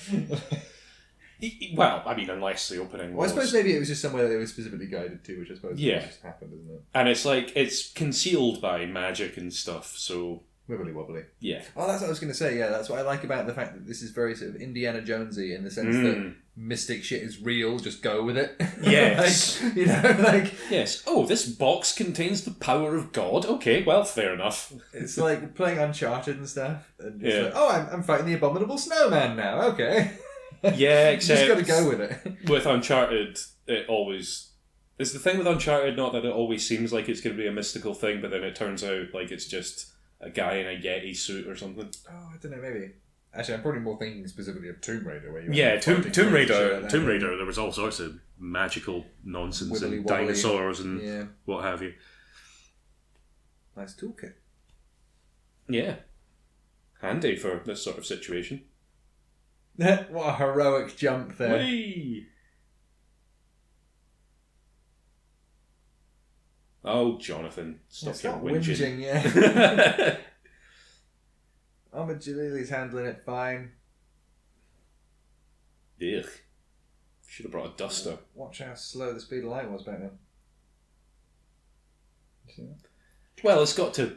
Well, I mean, unless the opening I suppose maybe it was just somewhere they were specifically guided to, which I suppose just happened, isn't it? And it's concealed by magic and stuff, so... Wibbly wobbly. Yeah. Oh, that's what I was going to say, yeah. That's what I like about the fact that this is very sort of Indiana Jonesy in the sense that mystic shit is real, just go with it. Yes. Yes. Oh, this box contains the power of God. Okay, well, fair enough. It's like playing Uncharted and stuff. And like, oh, I'm fighting the abominable snowman now. Okay. Yeah, You except just got to go with it. with Uncharted, it always... It's the thing with Uncharted, not that it always seems like it's going to be a mystical thing, but then it turns out like it's just a guy in a Yeti suit or something. Oh, I don't know, maybe. Actually, I'm probably more thinking specifically of Tomb Raider, where you Yeah, Tomb Raider. Like Tomb Raider. There was all sorts of magical nonsense Wibbly and wobbly. dinosaurs and what have you. Nice toolkit. Yeah, handy for this sort of situation. What a heroic jump there. Whee! Oh, Jonathan, stop your whinging. Yeah. Jalili's handling it fine. Ugh. Should have brought a duster. Watch how slow the speed of light was back then. See that? Well, it's got to,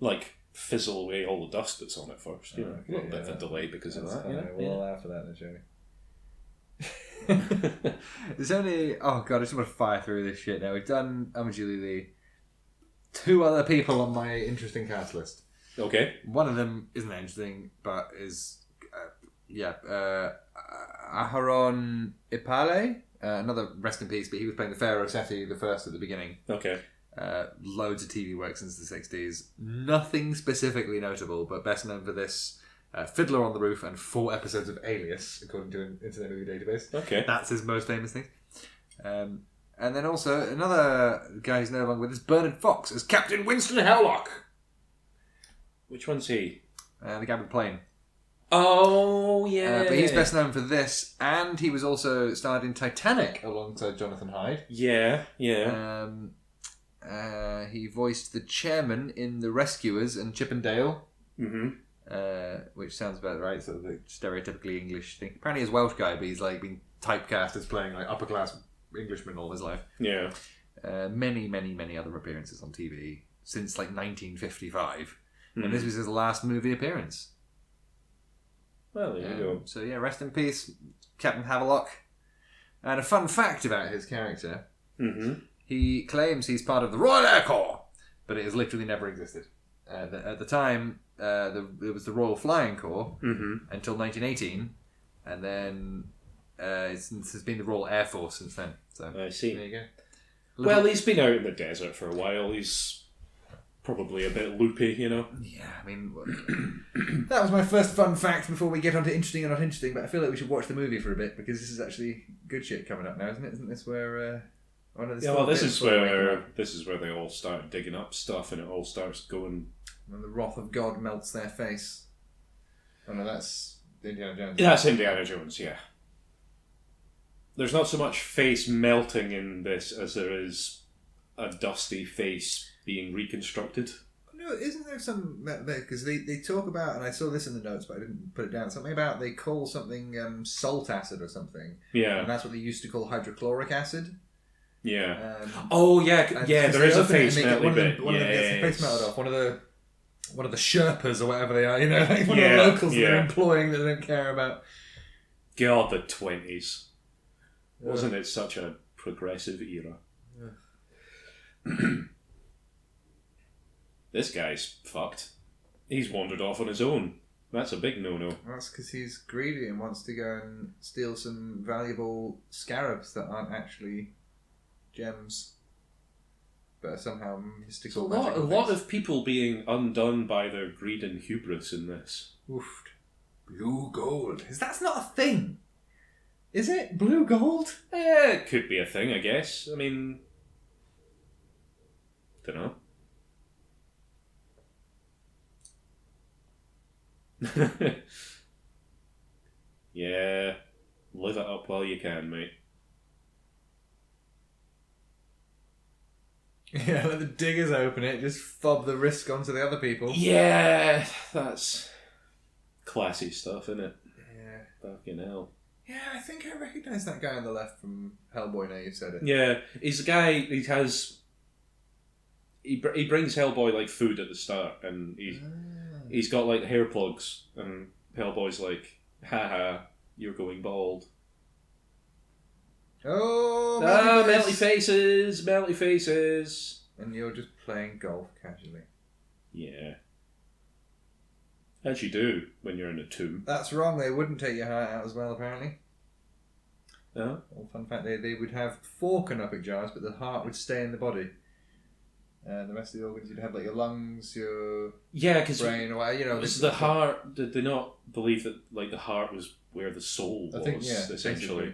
like, fizzle away all the dust that's on it first. You know, Okay, a little bit of a delay because of that. We'll allow for that then, shall we? There's only... Oh, God, I just want to fire through this shit now. We've done Jalili. 2 other people on my interesting cast list. Okay. One of them isn't that interesting, but is... Aharon Ipale. Another rest in peace, but he was playing the Pharaoh Seti the first at the beginning. Okay. Loads of TV work since the 60s. Nothing specifically notable, but best known for this Fiddler on the Roof and 4 episodes of Alias, according to an Internet Movie Database. Okay. That's his most famous thing. And then also another guy who's no longer with us, Bernard Fox, as Captain Winston Howlock. Which one's he? The guy with the plane. Oh, yeah. But he's best known for this, and he was also starred in Titanic alongside Jonathan Hyde. Yeah. He voiced the chairman in The Rescuers and Chip and Dale. Mm-hmm. Which sounds about right, sort of the stereotypically English thing. Apparently he's a Welsh guy, but he's like been typecast as playing like upper class Englishman all his life. Yeah. Many other appearances on TV since like 1955, and this was his last movie appearance. Well, there you go. So yeah, rest in peace, Captain Havelock. And a fun fact about his character: he claims he's part of the Royal Air Corps, but it has literally never existed. At the time, it was the Royal Flying Corps until 1918, and then it's been the Royal Air Force since then. So I see. There you go. Well, he's been out in the desert for a while. He's probably a bit loopy, you know. Yeah, I mean, that was my first fun fact before we get on to interesting and not interesting. But I feel like we should watch the movie for a bit because this is actually good shit coming up now, isn't it? Isn't this where? This is where they all start digging up stuff, and it all starts going. When the wrath of God melts their face. Oh no, that's Indiana Jones. That's Indiana Jones, yeah. There's not so much face melting in this as there is a dusty face being reconstructed. No, isn't there some... Because they talk about, and I saw this in the notes, but I didn't put it down, something about they call something salt acid or something. Yeah. And that's what they used to call hydrochloric acid. Yeah. There is a face melting bit. One of them gets the face melted off. One of the Sherpas or whatever they are, you know, like one of the locals that they're employing that they don't care about. God, the 20s. Wasn't it such a progressive era? Yeah. This guy's fucked. He's wandered off on his own. That's a big no-no. That's because he's greedy and wants to go and steal some valuable scarabs that aren't actually gems, but are somehow mystical. A lot of people being undone by their greed and hubris in this. Oof. Blue gold. That's not a thing. Is it? Blue gold? Yeah, it could be a thing, I guess. I mean... Dunno. Yeah. Live it up while you can, mate. Yeah, let the diggers open it, just fob the risk onto the other people. Yeah, that's classy stuff, isn't it? Yeah. Fucking hell. Yeah, I think I recognise that guy on the left from Hellboy now you've said it. Yeah, he's a guy, he brings Hellboy, like, food at the start, and he's got, like, hair plugs, and Hellboy's like, haha, you're going bald. Oh, melty faces. And you're just playing golf casually. Yeah. As you do when you're in a tomb. That's wrong. They wouldn't take your heart out as well, apparently. No? Well, fun fact, they would have 4 canopic jars, but the heart would stay in the body. And the rest of the organs, you'd have like your lungs, your brain, or whatever, you know. Was the heart? Did they not believe that like the heart was where the soul was? I think, yeah, essentially. basically.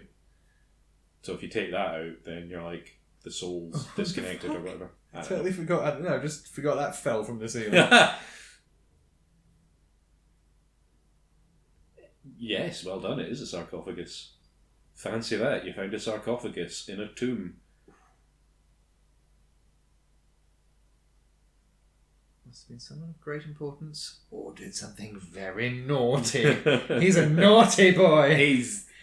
So if you take that out, then you're like the soul's disconnected or whatever. I totally forgot. I don't know. Just forgot that fell from the ceiling. Yes, well done. It is a sarcophagus. Fancy that! You found a sarcophagus in a tomb. Must have been someone of great importance, or did something very naughty. He's a naughty boy.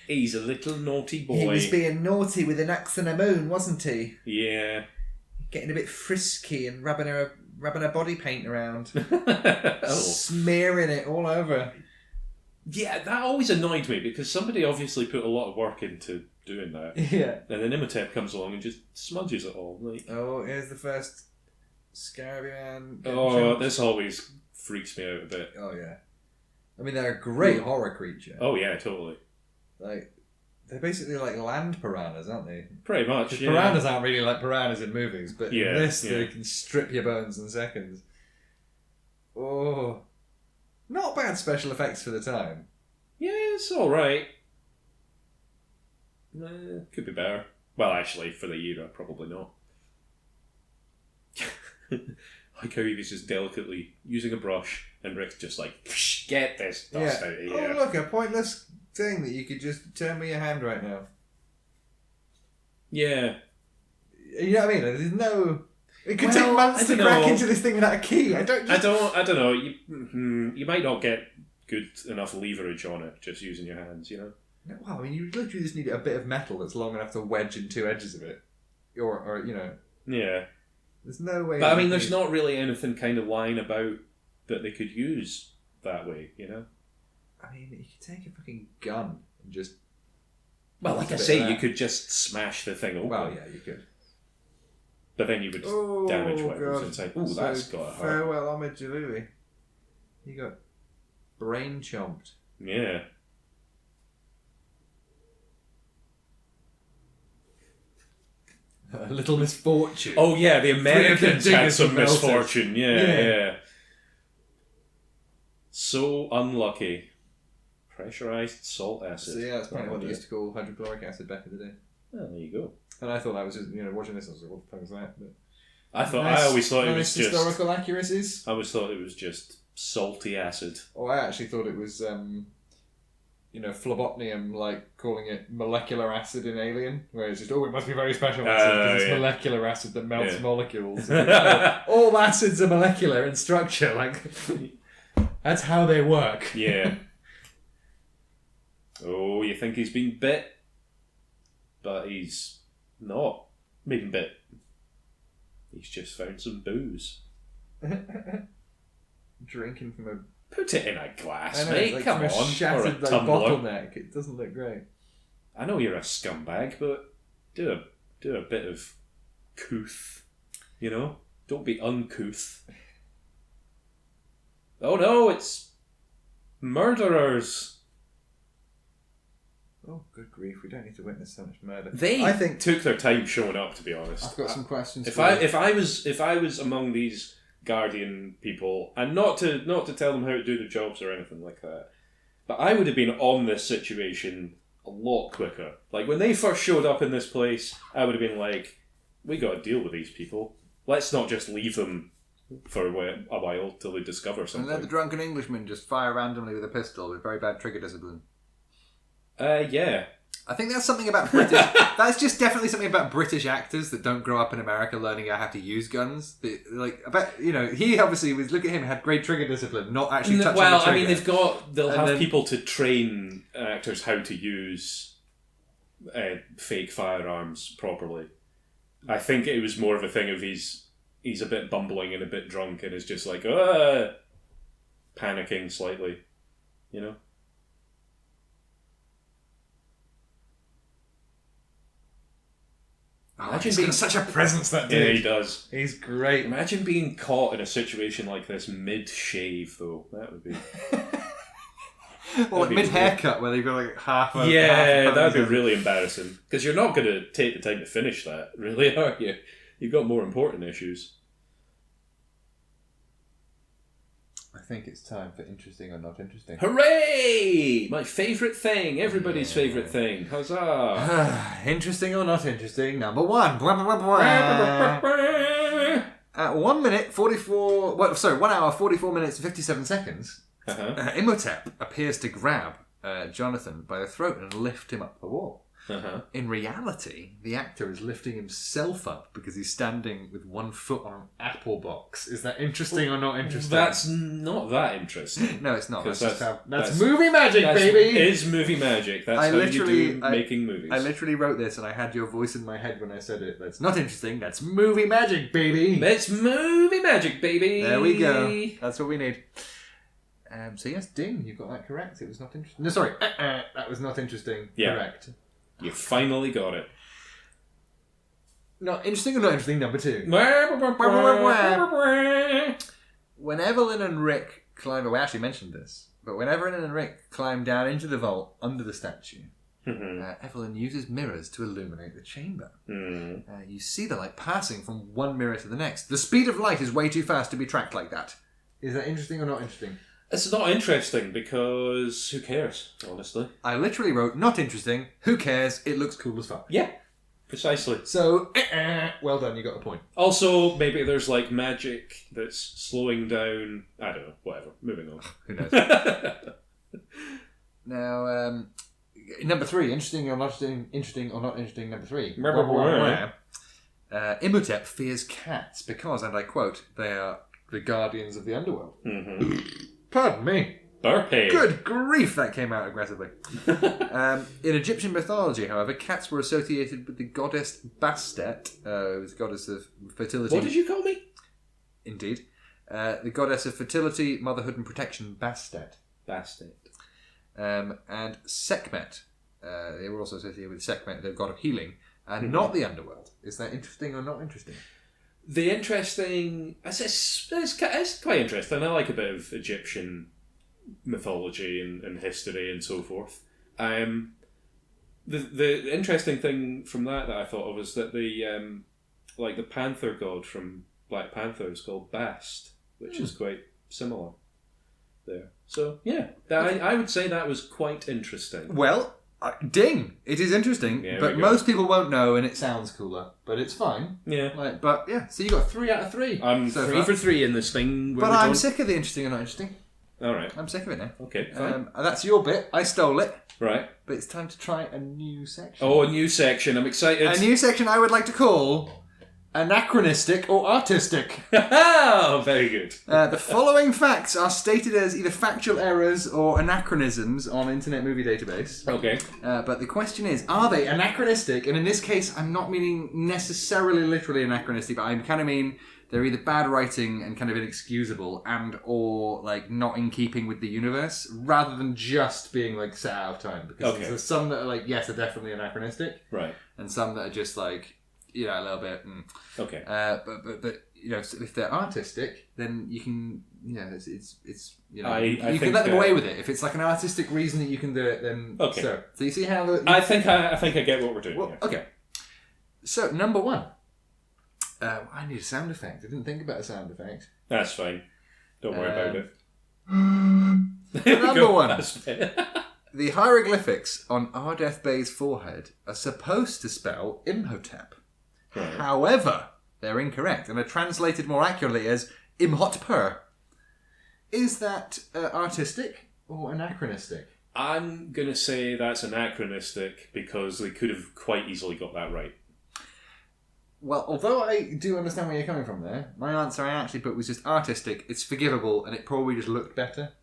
He's a little naughty boy. He was being naughty with an axe and a moon, wasn't he? Yeah. Getting a bit frisky and rubbing her body paint around, Oh. smearing it all over. Yeah, that always annoyed me because somebody obviously put a lot of work into doing that. Yeah. And then Imhotep comes along and just smudges it all. Like, Oh, here's the first Scaraby man. oh, this always freaks me out a bit. Oh yeah. I mean, they're a great horror creature. Oh yeah, totally. Like, they're basically like land piranhas, aren't they? Pretty much. Because Yeah. piranhas aren't really like piranhas in movies, but Yeah, in this, yeah. they can strip your bones in seconds. Oh, not bad special effects for the time. Yeah, it's all right. Could be better. Well, actually, for the era, probably not. Like how he was just delicately using a brush, and Rick's just like, "Psh, get this dust out of here." Oh, look, a pointless thing that you could just turn with your hand right now. Yeah. You know what I mean? There's no. It could Well, take months I to don't crack know. into this thing without a key. I don't know. You might not get good enough leverage on it just using your hands, you know? No, well, I mean, you literally just need a bit of metal that's long enough to wedge in 2 edges of it. Or you know. Yeah. There's no way. But I mean, there's not really anything kind of lying about that they could use that way, you know? I mean, you could take a fucking gun and just. Well, That's like I a bit say, of you that. could just smash the thing open. Well, yeah, you could. But then you would damage whatever's inside. Ooh, So, that's got a heart. farewell, homage, Jaluli. You got brain chomped. Yeah. A little misfortune. Oh, yeah, the Americans had diggers some melted. misfortune. Yeah, Yeah. yeah. So unlucky. Pressurized salt acid. So yeah, that's probably what they Oh, used to call hydrochloric acid back in the day. well, there you go. And I thought I was just, watching this, I was like, what the fuck is that? But I always thought it was nice just. historical accuracies. I always thought it was just salty acid. Oh, I actually thought it was, phlebotomium, like calling it molecular acid in Alien, where it's just, it must be very special acid because it's yeah. molecular acid that melts Yeah. molecules. All acids are molecular in structure, like, that's how they work. Yeah. Oh, you think he's been bit? But he's not been bit. He's just found some booze. Drinking from a Put it in a glass, I know, mate. like Come from a on. Or a shattered tumbler. bottleneck. It doesn't look great. I know you're a scumbag, but do a bit of couth. You know? Don't be uncouth. Oh no, it's murderers. Oh, good grief! We don't need to witness so much murder. They I think took their time showing up, to be honest. I've got some questions. If for I you. if I was among these Guardian people, and not to tell them how to do their jobs or anything like that, but I would have been on this situation a lot quicker. Like when they first showed up in this place, I would have been like, "We got to deal with these people. Let's not just leave them for a while till they discover and something." let the drunken Englishman just fire randomly with a pistol with very bad trigger discipline. Yeah. I think that's something about British. That's just definitely something about British actors that don't grow up in America learning how to use guns. He obviously was. Look at him, had great trigger discipline, not actually touching the Well, trigger. I mean, they'll And have then- people to train actors how to use fake firearms properly. I think it was more of a thing of he's a bit bumbling and a bit drunk and is just like panicking slightly, you know. He's got such a presence, that dude. Yeah, he does. He's great. Imagine being caught in a situation like this mid-shave, though. That would be... Well, like mid-haircut, where they've got like half a... Yeah, that'd be really embarrassing. Because you're not going to take the time to finish that, really, are you? You've got more important issues. I think it's time for interesting or not interesting. Hooray! My favourite thing. Everybody's favourite thing. Huzzah! Interesting or not interesting? Number one. At 1 minute 44... Well, sorry, 1 hour 44 minutes and 57 seconds, Imhotep appears to grab Jonathan by the throat and lift him up the wall. In reality, the actor is lifting himself up because he's standing with 1 foot on an apple box. Is that interesting or not interesting? That's not that interesting. No, it's not. That's movie magic, baby! It is movie magic. That's how you do making movies. I literally wrote this and I had your voice in my head when I said it. That's not interesting. That's movie magic, baby! That's movie magic, baby! There we go. That's what we need. So yes, ding, you got that correct. It was not interesting. No, sorry. That was not interesting. Yeah. Correct. You finally got it. Not interesting or not interesting, number 2. When Evelyn and Rick climb... We actually mentioned this. But when Evelyn and Rick climb down into the vault under the statue, Evelyn uses mirrors to illuminate the chamber. You see the light passing from one mirror to the next. The speed of light is way too fast to be tracked like that. Is that interesting or not interesting? It's not interesting because who cares, honestly? I literally wrote, not interesting, who cares, it looks cool as fuck. Yeah, precisely. So, well done, you got a point. Also, maybe there's like magic that's slowing down, I don't know, whatever. Moving on. Who knows? Now, number 3, interesting or not interesting, number 3. Imhotep fears cats because, and I quote, they are the guardians of the underworld. Pardon me. Burpee. Good grief, that came out aggressively. In Egyptian mythology, however, cats were associated with the goddess Bastet, who was the goddess of fertility. What did you call me? Indeed. The goddess of fertility, motherhood and protection, Bastet. And Sekhmet. They were also associated with Sekhmet, the god of healing, and not the underworld. Is that interesting or not interesting? The interesting... It's quite interesting. I like a bit of Egyptian mythology and history and so forth. The interesting thing from that I thought of was that the panther god from Black Panther is called Bast, which is quite similar there. So, yeah, I would say that was quite interesting. Well... ding! It is interesting, but most people won't know, and it sounds cooler. But it's fine. Yeah. So you got 3 out of 3. I'm so 3 for 3 in this thing. But I'm sick of the interesting and not interesting. All right. I'm sick of it now. Okay, fine. That's your bit. I stole it. Right. But it's time to try a new section. Oh, a new section. I'm excited. A new section I would like to call... anachronistic or artistic. Oh, very good. The following facts are stated as either factual errors or anachronisms on Internet Movie Database. Okay. But the question is, are they anachronistic? And in this case, I'm not meaning necessarily literally anachronistic, but I kind of mean they're either bad writing and kind of inexcusable and or like not in keeping with the universe, rather than just being like set out of time. Because there's some that are like, yes, they're definitely anachronistic. Right. And some that are just like, you know, a little bit. Okay. But you know, if they're artistic, then you can, you know, it's you know, I you can let them away with it. If it's like an artistic reason that you can do it, then okay. So you see how I think I get what we're doing. Well, okay. So number 1, I need a sound effect. I didn't think about a sound effect. That's fine. Don't worry about it. Number 1. The hieroglyphics on Ardeth Bey's forehead are supposed to spell Imhotep. Right. However, they're incorrect and are translated more accurately as Imhotper. Is that artistic or anachronistic? I'm going to say that's anachronistic because they could have quite easily got that right. Well, although I do understand where you're coming from there, my answer I actually put was just artistic. It's forgivable and it probably just looked better.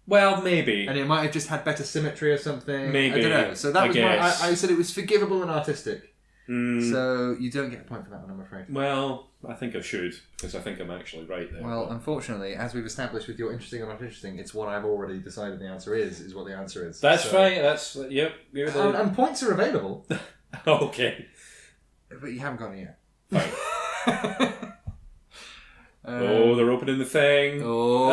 Well, maybe. And it might have just had better symmetry or something. Maybe. I don't know. So that was guess. I said it was forgivable and artistic. So you don't get a point for that one, I'm afraid. Well, I think I should, because I think I'm actually right there. Well, unfortunately, as we've established with your interesting or not interesting, it's what I've already decided the answer is what the answer is. That's fine. That's, yep. And points are available. Okay. But you haven't got it yet. Fine. They're opening the thing. Oh,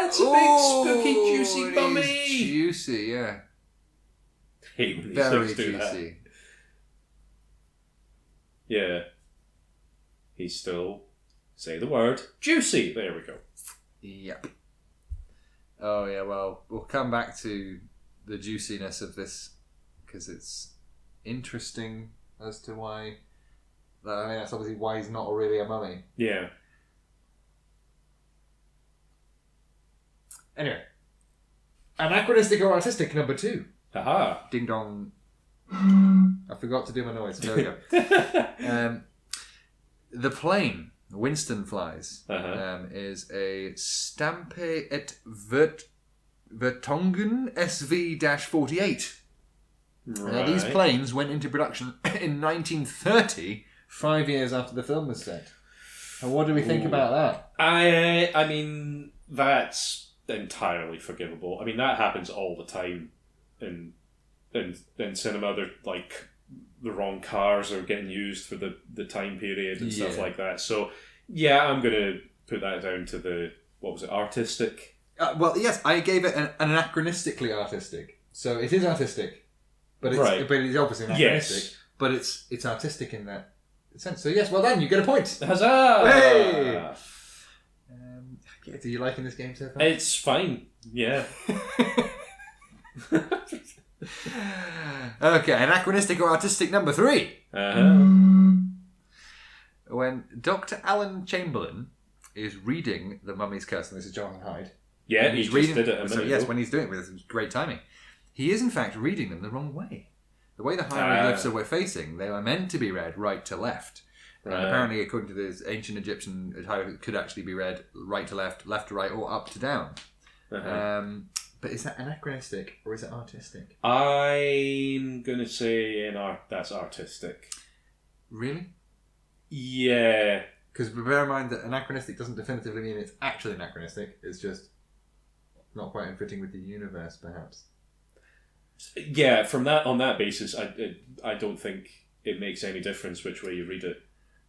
it's a big, spooky, juicy it mummy. is juicy, yeah. Hate when these Very things do that. juicy. Yeah. He's still... Say the word. Juicy. There we go. Yep. Oh, yeah, well, we'll come back to the juiciness of this because it's interesting as to why... I mean, that's obviously why he's not really a mummy. Yeah. Anyway. Anachronistic or artistic, number 2. Haha. Ding dong. I forgot to do my noise. There we go. The plane Winston flies is a Stampe et Vertonghen SV-48. Right. Now, these planes went into production in 1930, 5 years after the film was set. And what do we think about that? I mean, that's entirely forgivable. I mean, that happens all the time in cinema. They're like the wrong cars are getting used for the time period and stuff like that. So yeah, I'm gonna put that down to the artistic. Well, yes, I gave it an anachronistically artistic. So it is artistic, but it's obviously anachronistic. Yes. But it's artistic in that sense. So yes, well done, you get a point. Huzzah! Hey! Do you liking this game so far? It's fine. Yeah. Okay, anachronistic or artistic number 3. When Dr. Alan Chamberlain is reading The Mummy's Curse, and this is Jonathan Hyde. Yeah, he just did it a minute ago. When he's doing it with us, great timing. He is in fact reading them the wrong way. The way the hieroglyphs that we're facing, they were meant to be read right to left. And apparently, according to this ancient Egyptian, it could actually be read right to left, left to right, or up to down. But is that anachronistic or is it artistic? I'm going to say that's artistic. Really? Yeah. Because bear in mind that anachronistic doesn't definitively mean it's actually anachronistic. It's just not quite in fitting with the universe, perhaps. Yeah, on that basis, I don't think it makes any difference which way you read it.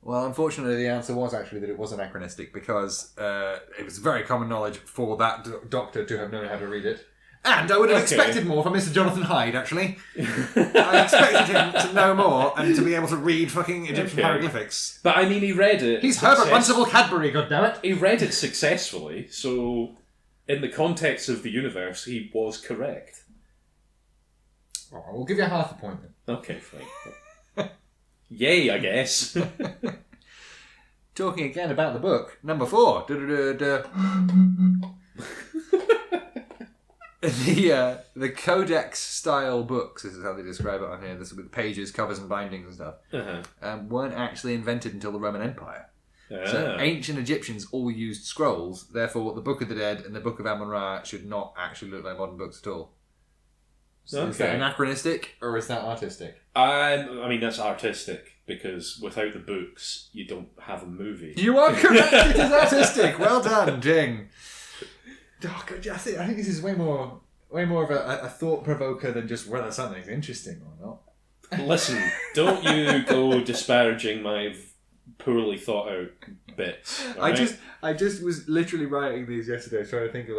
Well, unfortunately, the answer was actually that it was anachronistic because it was very common knowledge for that doctor to have known how to read it. And I would have expected more from Mr. Jonathan Hyde, actually. I expected him to know more and to be able to read fucking Egyptian hieroglyphics. But I mean, he read it. He's Herbert Runcible Cadbury, goddammit. He read it successfully, so in the context of the universe, he was correct. Oh, we'll give you half a point then. Okay, fine. Yay, I guess. Talking again about the book, number 4. The Codex style books, this is how they describe it on here, this with pages, covers and bindings and stuff, weren't actually invented until the Roman Empire. So ancient Egyptians all used scrolls, therefore the Book of the Dead and the Book of Amun-Ra should not actually look like modern books at all. So is that anachronistic or is that artistic? I mean, that's artistic because without the books, you don't have a movie. You are correct. It is artistic. Well done, Jing. Oh, God, I think this is way more of a thought provoker than just whether something's interesting or not. Listen, don't you go disparaging my poorly thought out bits. Right? I just was literally writing these yesterday, trying to think of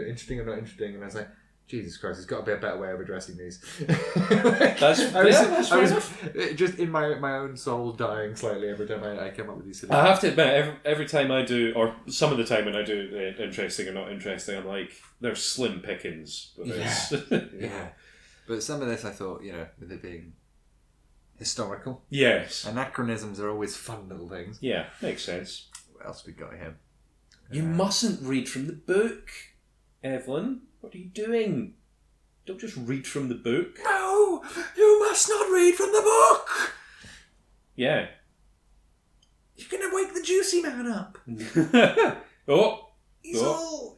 interesting or not interesting, and I was like, Jesus Christ, there's got to be a better way of addressing these. I was just in my own soul dying slightly every time I came up with these. I have to admit, every time I do, or some of the time when I do interesting or not interesting, I'm like, they're slim pickings. Yeah. But some of this I thought, with it being historical. Yes. Anachronisms are always fun little things. Yeah, makes sense. What else we got here? You mustn't read from the book, Evelyn. What are you doing? Don't just read from the book. No! You must not read from the book! Yeah. You're going to wake the juicy man up. He's all... No.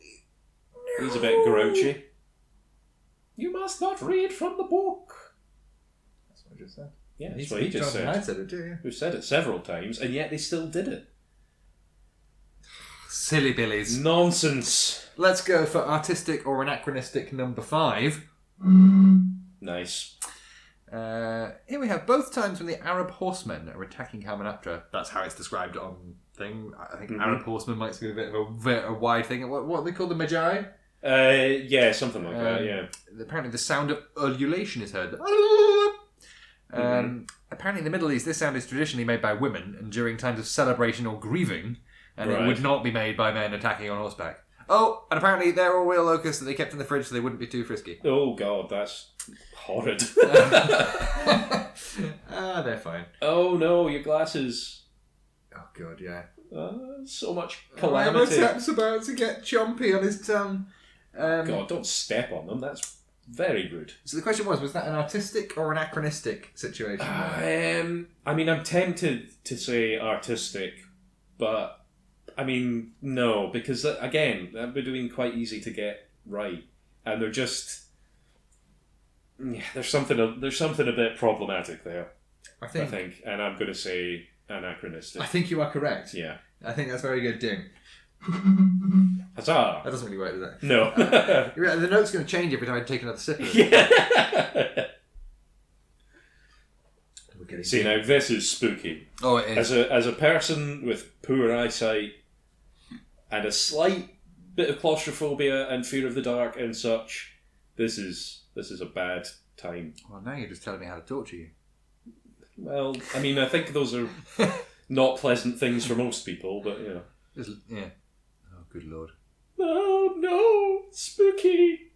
He's a bit grouchy. You must not read from the book. That's what I just said. Yeah, that's what he just said. I said it too, yeah. We've said it several times, and yet they still did it. Silly billies. Nonsense. Let's go for artistic or anachronistic number 5. Nice. Here we have both times when the Arab horsemen are attacking Hamunaptra. That's how it's described on thing. I think Arab horseman might be a bit of a wide thing. What are they called? The Magi? Yeah, something like that, yeah. Apparently the sound of ululation is heard. Apparently in the Middle East, this sound is traditionally made by women, and during times of celebration or grieving, and it would not be made by men attacking on horseback. Oh, and apparently they're all real locusts that they kept in the fridge so they wouldn't be too frisky. Oh god, that's horrid. They're fine. Oh no, your glasses. Oh god, yeah. So much calamity. Imhotep's about to get chompy on his tongue. God, don't step on them. That's very rude. So the question was that an artistic or anachronistic situation? I mean, I'm tempted to say artistic, but I mean, no, because again, that would have been quite easy to get right, and they're just there's something a bit problematic there. I think, and I'm going to say anachronistic. I think you are correct. Yeah, I think that's very good. Ding. Huzzah! That doesn't really work, does it? No. The note's going to change every time I take another sip of it. Yeah. See, now this is spooky. Oh, it is. As a person with poor eyesight and a slight bit of claustrophobia and fear of the dark and such, this is a bad time. Well, now you're just telling me how to torture you. Well, I mean, I think those are not pleasant things for most people, but you know. Yeah. Oh, good lord. Oh no, spooky.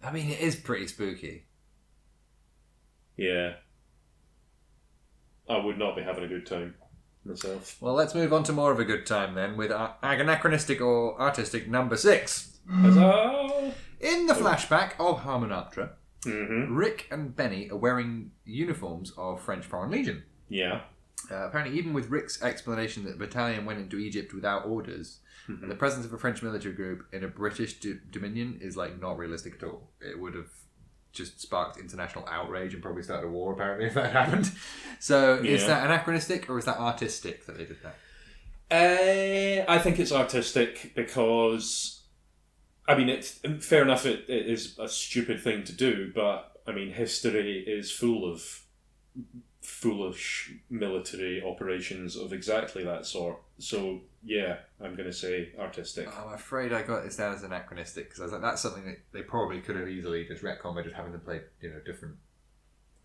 I mean, it is pretty spooky. Yeah. I would not be having a good time myself. Well, let's move on to more of a good time then with anachronistic or artistic number 6. Huzzah! In the flashback of Hamunaptra, Mm-hmm. Rick and Benny are wearing uniforms of French Foreign Legion. Yeah. Apparently, even with Rick's explanation that the battalion went into Egypt without orders, the presence of a French military group in a British dominion is like not realistic at all. It would have just sparked international outrage and probably started a war, apparently, if that happened. So, is that anachronistic or is that artistic that they did that? I think it's artistic because, I mean, it's fair enough. It is a stupid thing to do, but I mean, history is full of foolish military operations of exactly that sort. So yeah, I'm going to say artistic. I'm afraid I got this down as anachronistic because I was like, that's something that they probably could have easily just retconned by just having them play, different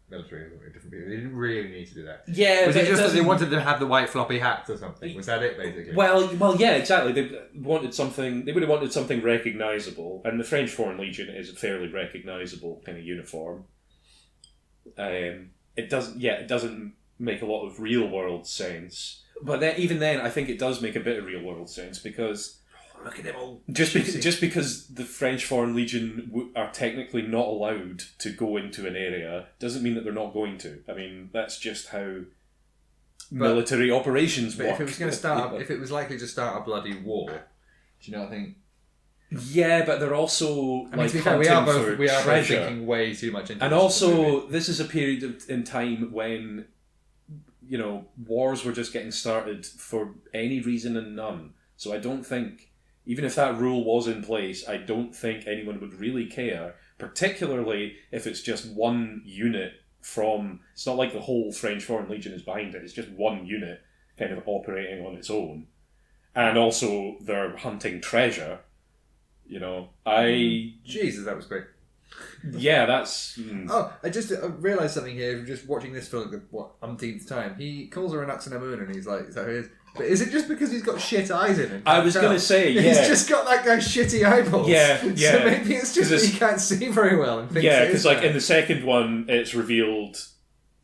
military or different people. They didn't really need to do that. Yeah, was it just that they wanted to have the white floppy hats or something? Was that it, basically? Well, yeah, exactly. They wanted something. They would have wanted something recognisable, and the French Foreign Legion is a fairly recognisable kind of uniform. It doesn't make a lot of real world sense. But then, even then, I think it does make a bit of real world sense because look at them all. Just because the French Foreign Legion are technically not allowed to go into an area doesn't mean that they're not going to. I mean, that's just how military operations work. If it was going to start, if it was likely to start a bloody war, do you know what I think? Yeah, but they're also I mean, to be fair, we are both thinking way too much into and this. Also, this is a period in time when wars were just getting started for any reason and none. So I don't think, even if that rule was in place, I don't think anyone would really care, particularly if it's just one unit from... It's not like the whole French Foreign Legion is behind it, it's just one unit kind of operating on its own. And also, they're hunting treasure. Jesus, that was great. Yeah, that's... Oh, I just realised something here, just watching this film the umpteenth time. He calls her an Oxenamoon and he's like, is that who it is? But is it just because he's got shit eyes in him? I was going to say, yeah. He's just got that guy's shitty eyeballs. Yeah. So maybe it's just that he can't see very well. And because in the second one, it's revealed...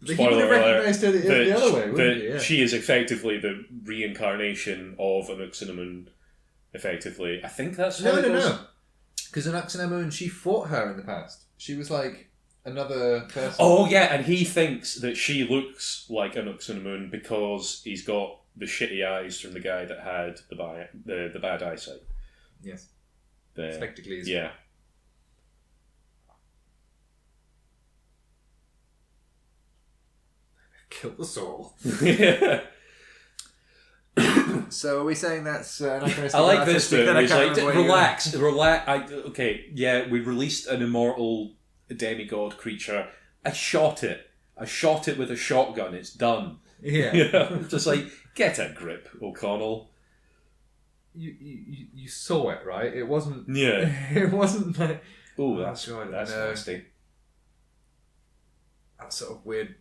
He would have recognised her the other way, wouldn't he? Yeah. She is effectively the reincarnation of an Oxenamoon, effectively. I think that's how it goes. No. Because an Oxenamoon, she fought her in the past. She was like another person. Oh, yeah, and he thinks that she looks like an Oxenamoon because he's got the shitty eyes from the guy that had the bad eyesight. Yes. Spectacles. Yeah. Kill the soul. Yeah. So are we saying that's I like this though. It's like, relax. Okay, yeah, we released an immortal demigod creature, I shot it. I shot it with a shotgun. It's done. Yeah. You know? Just like, get a grip, O'Connell. You saw it, right? It wasn't. Yeah. It wasn't like. Oh, that's God, that's no. nasty. That sort of weird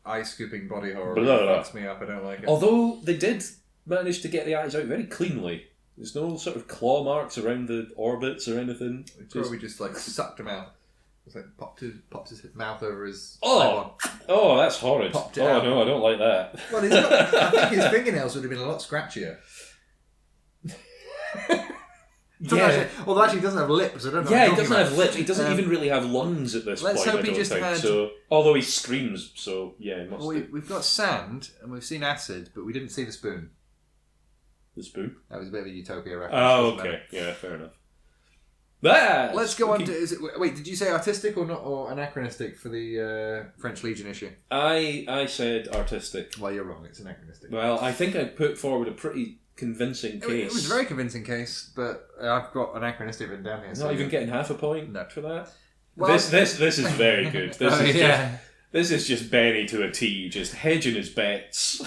eye scooping body horror Blah, blah, blah. fucks me up. I don't like it. Although they did manage to get the eyes out very cleanly. There's no sort of claw marks around the orbits or anything. Probably just like sucked him out. It's like popped his mouth over his. Oh, that's horrid. Popped it Oh out. no, I don't like that. Well, I think his fingernails would have been a lot scratchier. Although actually he doesn't have lips. I don't know. Yeah, he doesn't have lips. He doesn't even really have lungs at this let's point. hope I he don't just think. had- So, although he screams, so yeah, it must. Well, we've got sand and we've seen acid, but we didn't see the spoon. The spoon. That was a bit of a Utopia reference. Oh, wasn't it? okay. Yeah, fair enough. That. Let's go on to. Wait, did you say artistic or not, or anachronistic for the French Legion issue? I said artistic. Well, you're wrong. It's anachronistic. Well, I think I put forward a pretty convincing case. It was a very convincing case, but I've got anachronistic written down here. Not even getting half a point No. for that. Well- This is very good. This is just Benny to a T, just hedging his bets.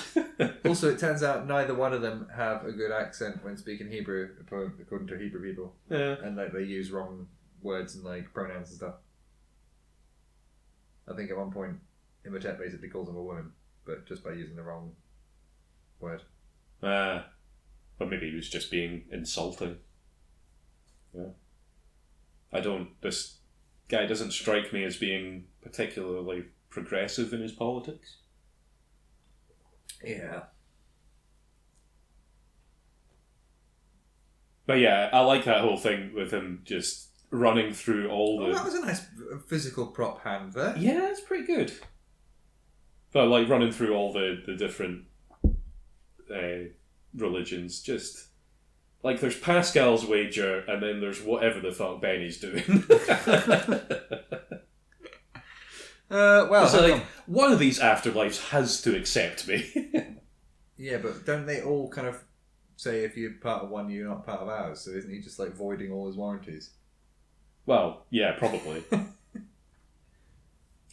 Also, it turns out neither one of them have a good accent when speaking Hebrew, according to Hebrew people, Yeah. and like they use wrong words and like pronouns and stuff. I think at one point, Imhotep basically calls him a woman, but just by using the wrong word. But maybe he was just being insulting. Yeah. This guy doesn't strike me as being particularly progressive in his politics. Yeah. But yeah, I like that whole thing with him just running through all the... Oh, that was a nice physical prop hand there. Yeah, it's pretty good. But like running through all the different religions, just... Like, there's Pascal's wager, and then there's whatever the fuck Benny's doing. Well, So like, one of these afterlives has to accept me. yeah, but don't they all kind of say if you're part of one, you're not part of ours? So isn't he just like voiding all his warranties? Well, yeah, probably.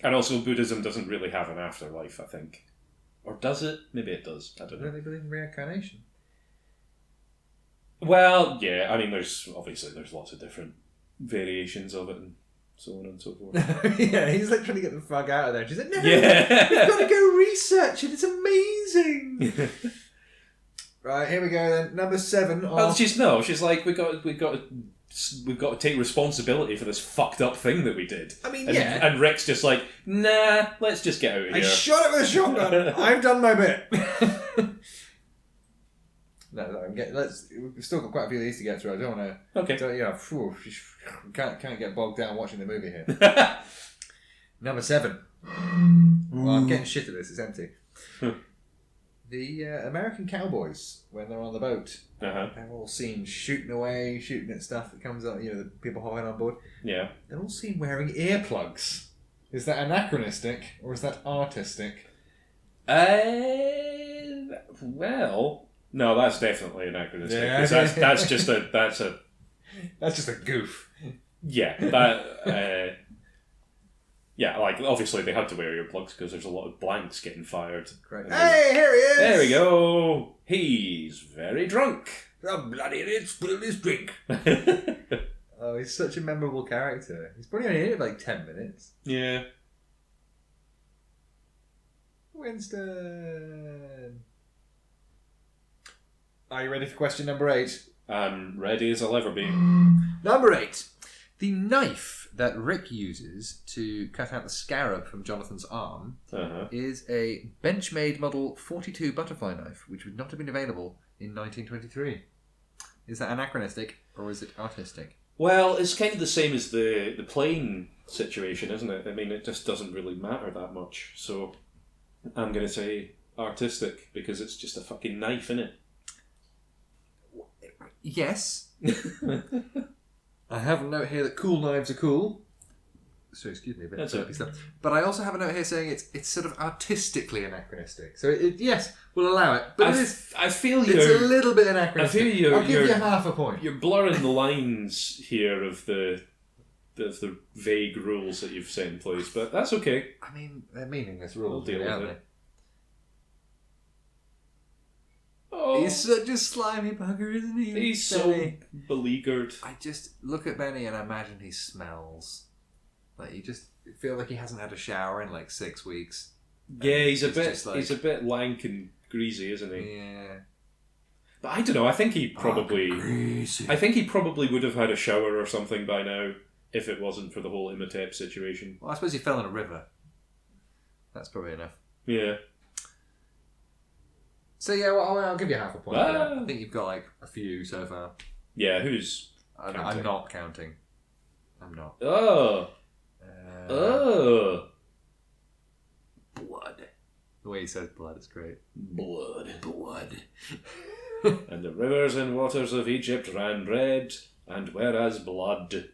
And also, Buddhism doesn't really have an afterlife, I think. Or does it? Maybe it does. I don't Don't know. they believe in reincarnation? Well, yeah, I mean, there's lots of different variations of it and so on and so forth. Yeah, he's like trying to get the fuck out of there. She's like, no, Yeah. we've got to go research it. It's amazing. Right, here we go then. Number 7. Well, she's like, we've got to take responsibility for this fucked up thing that we did. I mean, and, yeah. And Rick's just like, nah, let's just get out of I here. shot it with a shotgun. I've done my bit. No, I'm getting. We've still got quite a few of these to get through. I don't want to. Okay. Don't, can't get bogged down watching the movie here. Number 7. Well, I'm getting shit at this. It's empty. The American cowboys, when they're on the boat, they're all seen shooting away, shooting at stuff that comes up. The people hopping on board. Yeah. They're all seen wearing earplugs. Is that anachronistic or is that artistic? Well, no, that's definitely anachronistic. Yeah. 'Cause that's just a That's just a goof. yeah. That yeah, like obviously they had to wear earplugs because there's a lot of blanks getting fired. Great. Hey, here he is! There we go. He's very drunk. The bloody idiot spilled his drink. Oh, he's such a memorable character. He's probably only in it for like 10 minutes. Yeah. Winston. Are you ready for question number 8? I'm ready as I'll ever be. Number 8. The knife that Rick uses to cut out the scarab from Jonathan's arm is a Benchmade Model 42 butterfly knife, which would not have been available in 1923. Is that anachronistic or is it artistic? Well, it's kind of the same as the plane situation, isn't it? I mean, it just doesn't really matter that much. So I'm going to say artistic because it's just a fucking knife, innit? Yes. I have a note here that cool knives are cool. So excuse me, a bit That's burpy it. stuff. But I also have a note here saying it's sort of artistically anachronistic. So yes, we'll allow it. But I feel it's a little bit anachronistic. I feel I'll give you half a point. You're blurring the lines here of the the vague rules that you've set in place, but that's okay. I mean, they're meaningless rules, We'll deal aren't with they? it. Oh, He's such a slimy bugger, isn't he? he's so Benny. beleaguered. I just look at Benny and I imagine he smells. Like, you just feel like he hasn't had a shower in like 6 weeks. Yeah, he's a It's bit just like- he's a bit lank and greasy, isn't he? Yeah. But I don't know. I think he probably Greasy. I think he probably would have had a shower or something by now if it wasn't for the whole Imhotep situation. Well, I suppose he fell in a river. That's probably enough. Yeah. So yeah, well, I'll give you half a point. Ah. For that. I think you've got like a few so far. Yeah, who's... I'm Counting. not counting. I'm not. Oh! Oh! Blood. The way he says blood is great. Blood. Blood. And the rivers and waters of Egypt ran red, and whereas blood.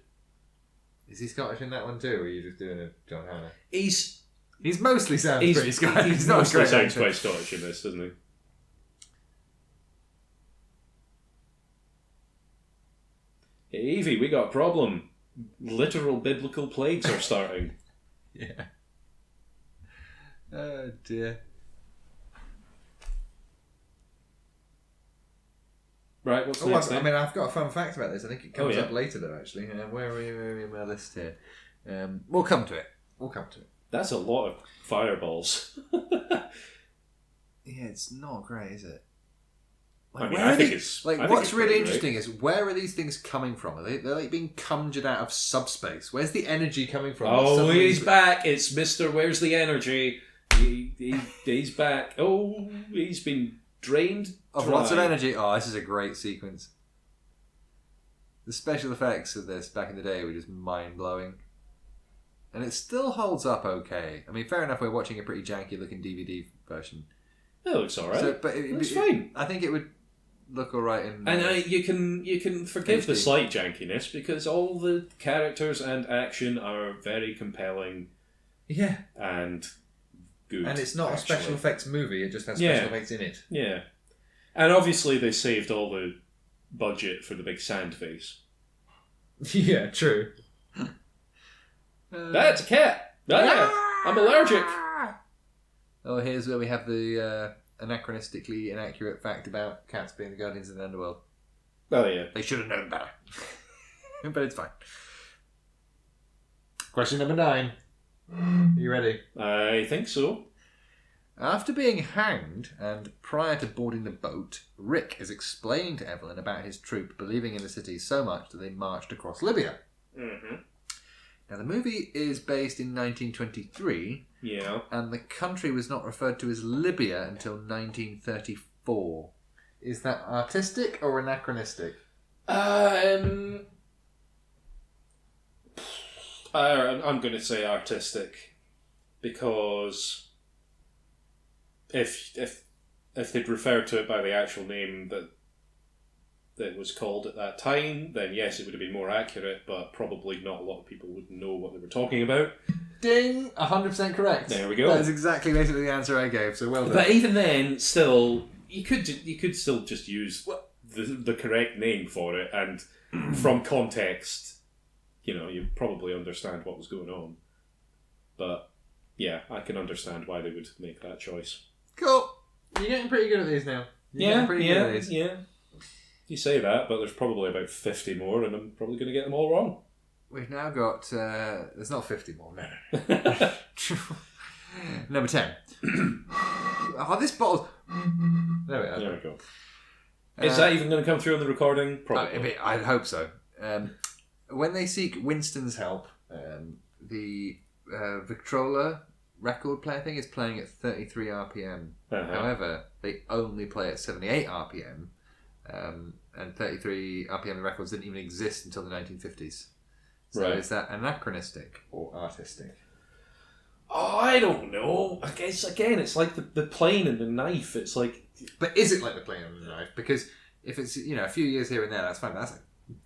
Is he Scottish in that one too, or are you just doing a John Hannah? He's He's mostly sounds pretty Scottish. He He's not a mostly great sounds accent. quite Scottish in this, doesn't he? Hey, Evie, we got a problem. Literal biblical plagues are starting. Yeah. Oh dear. Right, what's Oh, next I then? mean, I've got a fun fact about this. I think it comes Oh, yeah. up later, though. Actually, where are we in my list here? We'll come to it. That's a lot of fireballs. Yeah, it's not great, is it? I mean, where I are think they- it's- like I think what's it's really pretty interesting is where are these things coming from? They're like being conjured out of subspace. Where's the energy coming from? Oh, Suddenly- he's back. It's Mr. Where's the Energy? He's back. Oh, he's been drained. of lots of dry. energy. Oh, this is a great sequence. The special effects of this back in the day were just mind blowing, and it still holds up okay. I mean, fair enough. We're watching a pretty janky looking DVD version, It looks alright. so, but It's fine. I think it would look alright in. And you can forgive the HD. slight jankiness because all the characters and action are very compelling yeah, and good. and it's not a actually. special effects movie. It just has Yeah. special effects in it. Yeah, and obviously they saved all the budget for the big sand face. Yeah, true. That's a cat. Ah, I'm allergic. Oh, here's where we have the anachronistically inaccurate fact about cats being the guardians of the underworld. Oh yeah. They should have known better. But it's fine. Question number 9. Are you ready? I think so. After being hanged and prior to boarding the boat, Rick is explaining to Evelyn about his troop believing in the city so much that they marched across Libya. Mm-hmm. Now, the movie is based in 1923, Yeah. and the country was not referred to as Libya until 1934. Is that artistic or anachronistic? I'm going to say artistic because if they'd referred to it by the actual name that was called at that time, then yes, it would have been more accurate, but probably not a lot of people would know what they were talking about. Ding! 100% correct. There we go. That is exactly basically the answer I gave, so well done. But even then, still, you could still just use the correct name for it, and from context, you probably understand what was going on. But yeah, I can understand why they would make that choice. Cool. You're getting pretty good at these now. You're getting pretty good at these. Yeah. You say that, but there's probably about 50 more, and I'm probably going to get them all wrong. We've now got... there's not 50 more, no. Number 10. Oh, this bottle... There we are. There we go. Is that even going to come through on the recording? Probably. I hope so. When they seek Winston's help, the Victrola record player thing is playing at 33 RPM. Uh-huh. However, they only play at 78 RPM. And 33 RPM records didn't even exist until the 1950s. So Right. is that anachronistic or artistic? Oh, I don't know. I guess, again, it's like the plane and the knife. It's like... But is it like the plane on the knife? Because if it's a few years here and there, that's fine. That's like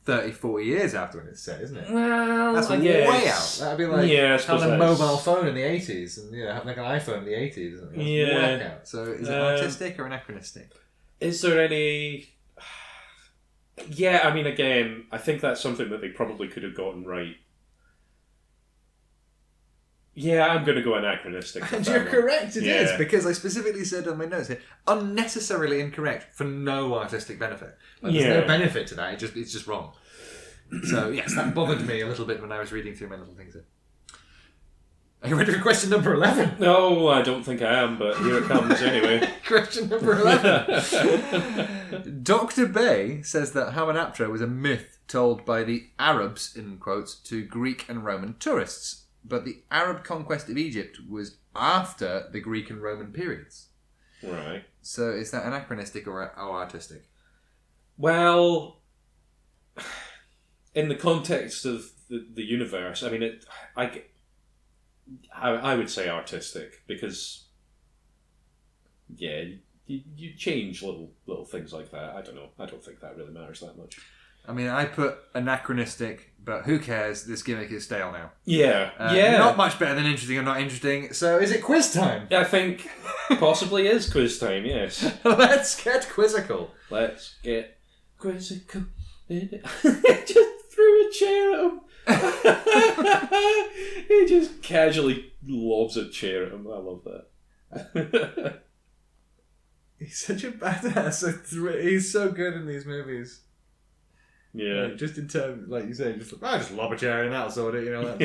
30, 40 years after when it's set, isn't it? Well, That's I way guess. out. That'd be like Yeah, I suppose having a that's- mobile phone in the 80s and having like an iPhone in the 80s. That's Yeah. way out. So is it artistic or anachronistic? Is there any... Yeah, I mean, again, I think that's something that they probably could have gotten right. Yeah, I'm going to go anachronistic. And you're correct, it is, Yeah. because I specifically said on my notes here, unnecessarily incorrect for no artistic benefit. Like, there's no benefit to that, it's just wrong. So, yes, that bothered me a little bit when I was reading through my little things here. Are you ready for question number 11? No, I don't think I am, but here it comes anyway. Question number 11. Dr. Bay says that Hamunaptra was a myth told by the Arabs, in quotes, to Greek and Roman tourists. But the Arab conquest of Egypt was after the Greek and Roman periods. Right. So is that anachronistic or artistic? Well, in the context of the universe, I mean, I would say artistic because, yeah, you change little things like that. I don't know. I don't think that really matters that much. I mean, I put anachronistic, but who cares? This gimmick is stale now. Yeah. Not much better than interesting or not interesting. So is it quiz time? I think possibly is quiz time, yes. Let's get quizzical. Let's get quizzical. Just threw a chair at him. He just casually lobs a chair at him. I love that. He's such a badass. He's so good in these movies. Yeah. Like, just in terms, like you say, just lob a chair and that'll sort it, you know.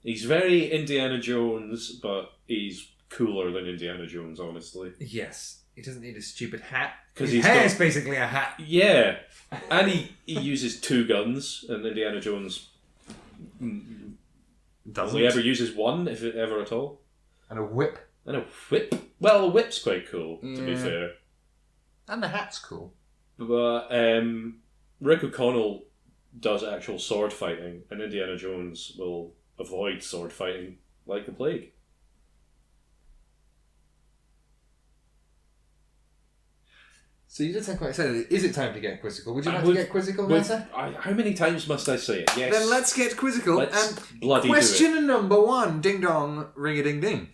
He's very Indiana Jones, but he's cooler than Indiana Jones, honestly. Yes. He doesn't need a stupid hat. Because his hair is basically a hat. Yeah. And he uses 2 guns, and Indiana Jones only ever uses 1, if it ever at all. And a whip. And a whip. Well, a whip's quite cool, to be fair. And the hat's cool. But Rick O'Connell does actual sword fighting, and Indiana Jones will avoid sword fighting like the plague. So you did sound quite excited. Is it time to get quizzical? Would you like to get quizzical, Vanessa? How many times must I say it? Yes. Then let's get quizzical. Let's and bloody question number 1. Ding dong, ring a ding ding.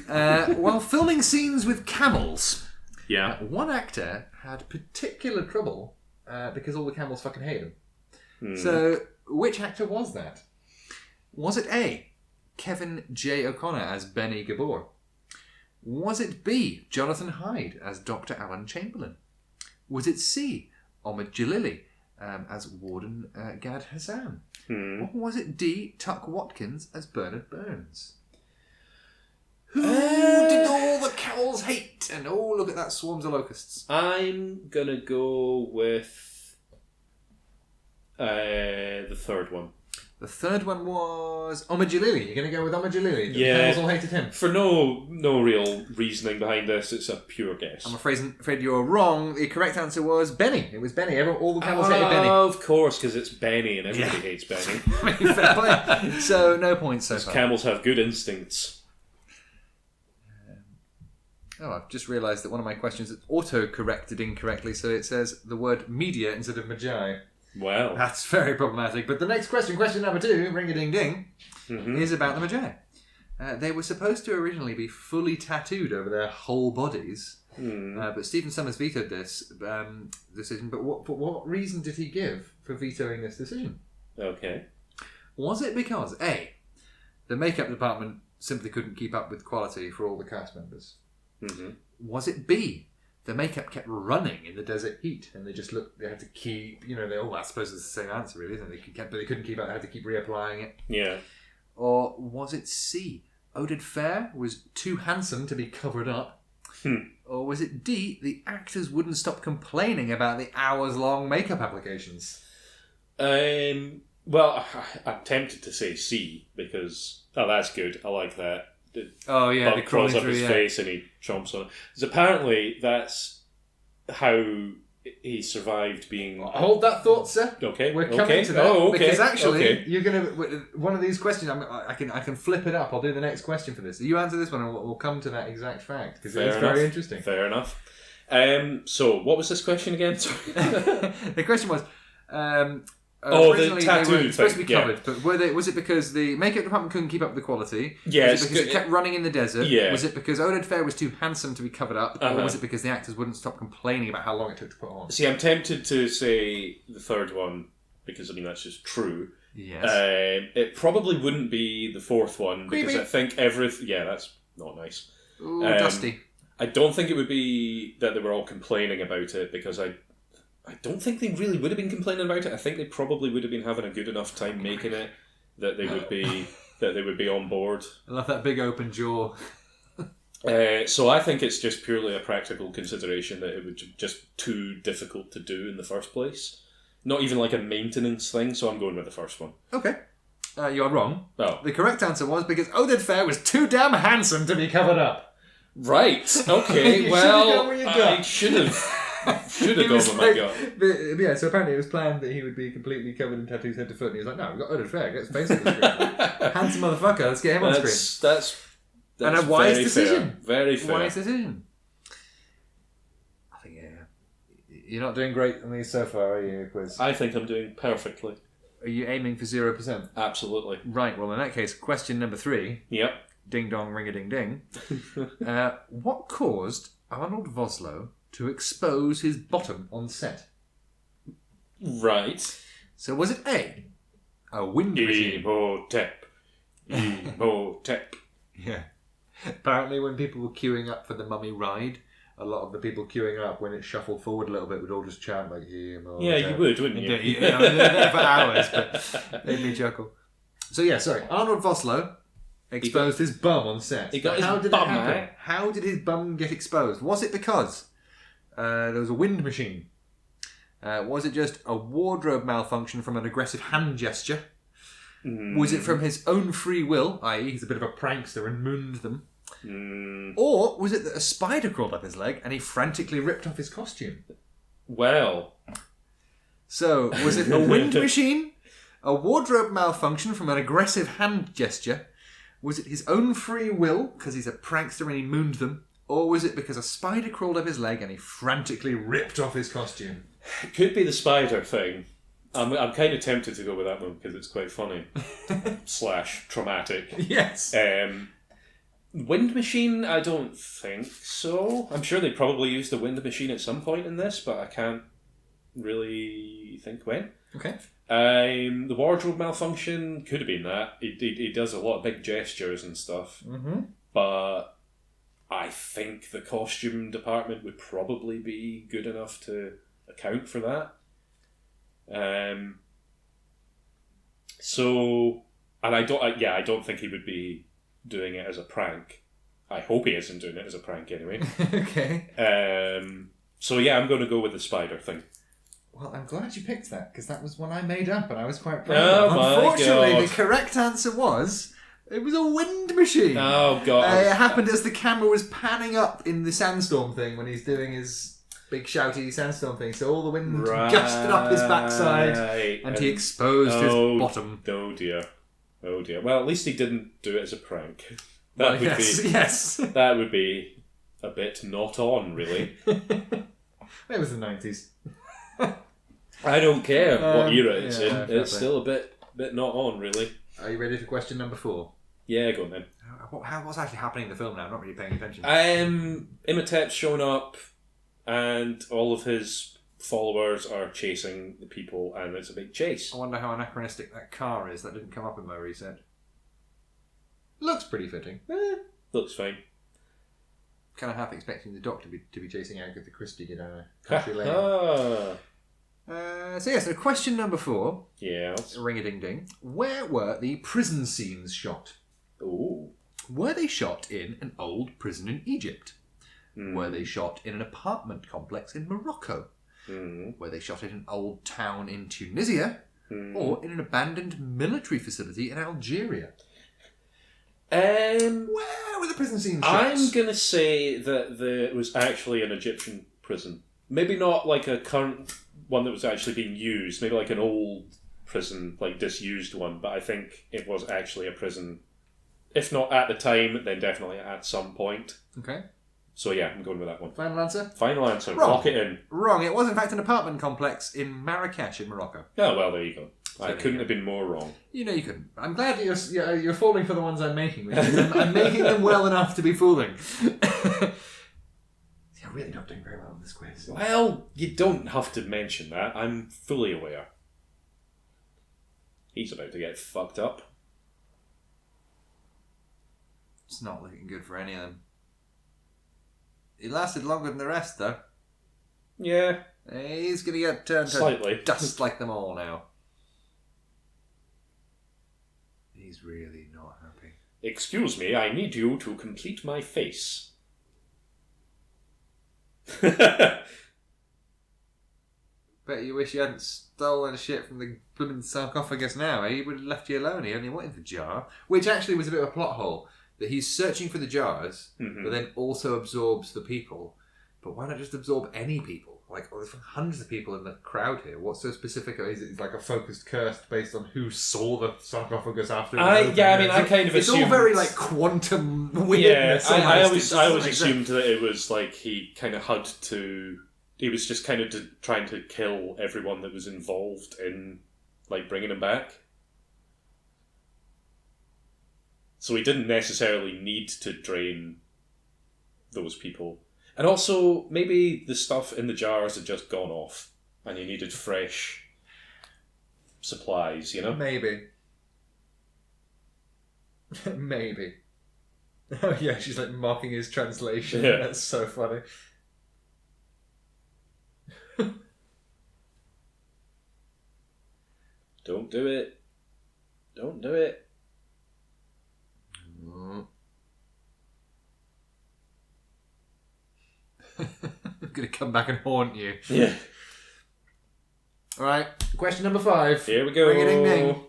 While filming scenes with camels, one actor had particular trouble because all the camels fucking hate him. So, which actor was that? Was it A, Kevin J. O'Connor as Benny Gabor? Was it B, Jonathan Hyde as Dr. Alan Chamberlain? Was it C, Omid Jalili as Warden Gad Hassan? Or was it D, Tuck Watkins as Bernard Burns? Who did all the camels hate? And oh, look at that swarms of locusts. I'm going to go with the third one. The third one was Omid Jalili. You're going to go with Omid Jalili? Yeah. The camels all hated him. For no real reasoning behind this, it's a pure guess. I'm afraid you're wrong. The correct answer was Benny. It was Benny. All the camels hated Benny. Of course, because it's Benny and everybody hates Benny. Fair play. So, no points so far. Camels have good instincts. I've just realised that one of my questions is auto-corrected incorrectly, so it says the word media instead of magi. Wow. That's very problematic. But the next question number 2, ring-a-ding-ding, is about the magi. They were supposed to originally be fully tattooed over their whole bodies, but Stephen Summers vetoed this decision. But what reason did he give for vetoing this decision? Okay. Was it because, A, the makeup department simply couldn't keep up with quality for all the cast members? Was it B, the makeup kept running in the desert heat and they had to keep, I suppose it's the same answer really, isn't it? But they couldn't keep up, they had to keep reapplying it. Yeah. Or was it C, Oded Fair was too handsome to be covered up? Or was it D, the actors wouldn't stop complaining about the hours-long makeup applications? Well, I'm tempted to say C because, that's good, I like that. The crawls up his face and he chomps on it. Because apparently that's how he survived being... Hold that thought, sir. Okay. We're coming to that. Because actually, Okay. you're going to... One of these questions, I can flip it up. I'll do the next question for this. You answer this one and we'll come to that exact fact. Because it's very interesting. Fair enough. So, what was this question again? Sorry. The question was... the tattoo they were supposed to be thing, covered, but was it because the makeup department couldn't keep up with the quality? Yes. Was it because it kept running in the desert? Yeah. Was it because Oded Fair was too handsome to be covered up? Or was it because the actors wouldn't stop complaining about how long it took to put on? See, I'm tempted to say the third one because I mean that's just true. Yes. It probably wouldn't be the fourth one because Creepy. I think yeah, that's not nice. Ooh, dusty. I don't think it would be that they were all complaining about it because I don't think they really would have been complaining about it. I think they probably would have been having a good enough time making it that they would be on board. I love that big open jaw. So I think it's just purely a practical consideration that it would just too difficult to do in the first place. Not even like a maintenance thing, so I'm going with the first one. Okay. You're wrong. Oh. The correct answer was because Oded Fair was too damn handsome to be covered up. Right, okay, You well, should've gone with your I gut. should have He gone was with my gut. But, yeah, so apparently it was planned that he would be completely covered in tattoos head to foot, and he was like, no, we've got Oded Fair, get his face on the screen. Handsome motherfucker, let's get him on screen. That's And a wise very decision. Fair. Very fair. Wise decision. I think, yeah. You're not doing great on these so far, are you, Quiz? I think I'm doing perfectly. Are you aiming for 0%? Absolutely. Right, well, in that case, question number 3. Yep. Ding dong, ring a ding ding. What caused Arnold Vosloo to expose his bottom on set? Right. So was it a wind machine? Emotep. Emotep. Yeah. Apparently, when people were queuing up for the Mummy ride, a lot of the people queuing up, when it shuffled forward a little bit, would all just chant like Emotep. Yeah, you would, wouldn't you? Yeah, they're there for hours, but made me chuckle. So yeah, sorry. Arnold Vosloo exposed his bum on set. He got How his did bum it happen? out. How did his bum get exposed? Was it because there was a wind machine? Was it just a wardrobe malfunction from an aggressive hand gesture? Was it from his own free will, i.e. he's a bit of a prankster and mooned them? Or was it that a spider crawled up his leg and he frantically ripped off his costume? Well. So, was it a wind machine? A wardrobe malfunction from an aggressive hand gesture? Was it his own free will, because he's a prankster and he mooned them? Or was it because a spider crawled up his leg and he frantically ripped off his costume? It could be the spider thing. I'm kind of tempted to go with that one because it's quite funny. / traumatic. Yes. Wind machine? I don't think so. I'm sure they probably used the wind machine at some point in this, but I can't really think when. Okay. The wardrobe malfunction could have been that. He does a lot of big gestures and stuff. Mm-hmm. But I think the costume department would probably be good enough to account for that. And I don't think he would be doing it as a prank. I hope he isn't doing it as a prank anyway. Okay. So yeah, I'm going to go with the spider thing. Well, I'm glad you picked that, because that was one I made up and I was quite proud of. my Unfortunately, God. the correct answer was... It was a wind machine. Oh god! It happened as the camera was panning up in the sandstorm thing when he's doing his big shouty sandstorm thing. So all the wind gusted up his backside and he exposed his bottom. Oh dear. Oh dear. Well, at least he didn't do it as a prank. Yes. That would be a bit not on, really. It was the 90s. I don't care what era it's in. fair It's play. still a bit not on, really. Are you ready for question number 4? Yeah, go on then. What's actually happening in the film now? I'm not really paying attention. Imhotep's shown up, and all of his followers are chasing the people, and it's a big chase. I wonder how anachronistic that car is. That didn't come up in my research. Looks pretty fitting. Looks fine. Kind of half expecting the Doctor to be chasing Agatha Christie down a country lane. So question number 4. Yeah. Ring-a-ding-ding. Where were the prison scenes shot? Ooh. Were they shot in an old prison in Egypt? Were they shot in an apartment complex in Morocco? Were they shot in an old town in Tunisia? Or in an abandoned military facility in Algeria? Where were the prison scenes shot? I'm going to say that there was actually an Egyptian prison. Maybe not like a current one that was actually being used. Maybe like an old prison, like disused one. But I think it was actually a prison. If not at the time, then definitely at some point. Okay. So yeah, I'm going with that one. Final answer? Final answer. Wrong. Lock it in. Wrong. It was in fact an apartment complex in Marrakesh in Morocco. Oh, well, there you go. I there couldn't you have been more wrong. You know you couldn't. I'm glad that you're falling for the ones I'm making. I'm making them well enough to be fooling. You're really not doing very well on this quiz. Well, you don't have to mention that. I'm fully aware. He's about to get fucked up. It's not looking good for any of them. He lasted longer than the rest, though. Yeah. He's going to get turned Slightly. to dust like them all now. He's really not happy. Excuse me, I need you to complete my face. Bet you wish you hadn't stolen shit from the blooming sarcophagus now, eh? He would have left you alone. He only wanted the jar. Which actually was a bit of a plot hole. That he's searching for the jars, but then also absorbs the people. But why not just absorb any people? Like, there's hundreds of people in the crowd here. What's so specific? Is it like a focused curse based on who saw the sarcophagus after? I kind of it's assumed... all very like quantum weirdness. Yeah, I always assumed that it was like he kind of had to... He was just kind of trying to kill everyone that was involved in like bringing him back. So he didn't necessarily need to drain those people. And also, maybe the stuff in the jars had just gone off and he needed fresh supplies, you know? Maybe. Maybe. Oh yeah, she's like mocking his translation. Yeah. That's so funny. Don't do it. Don't do it. I'm going to come back and haunt you. Yeah. Alright, question number 5. Here we go. Ring-a-ding-ding.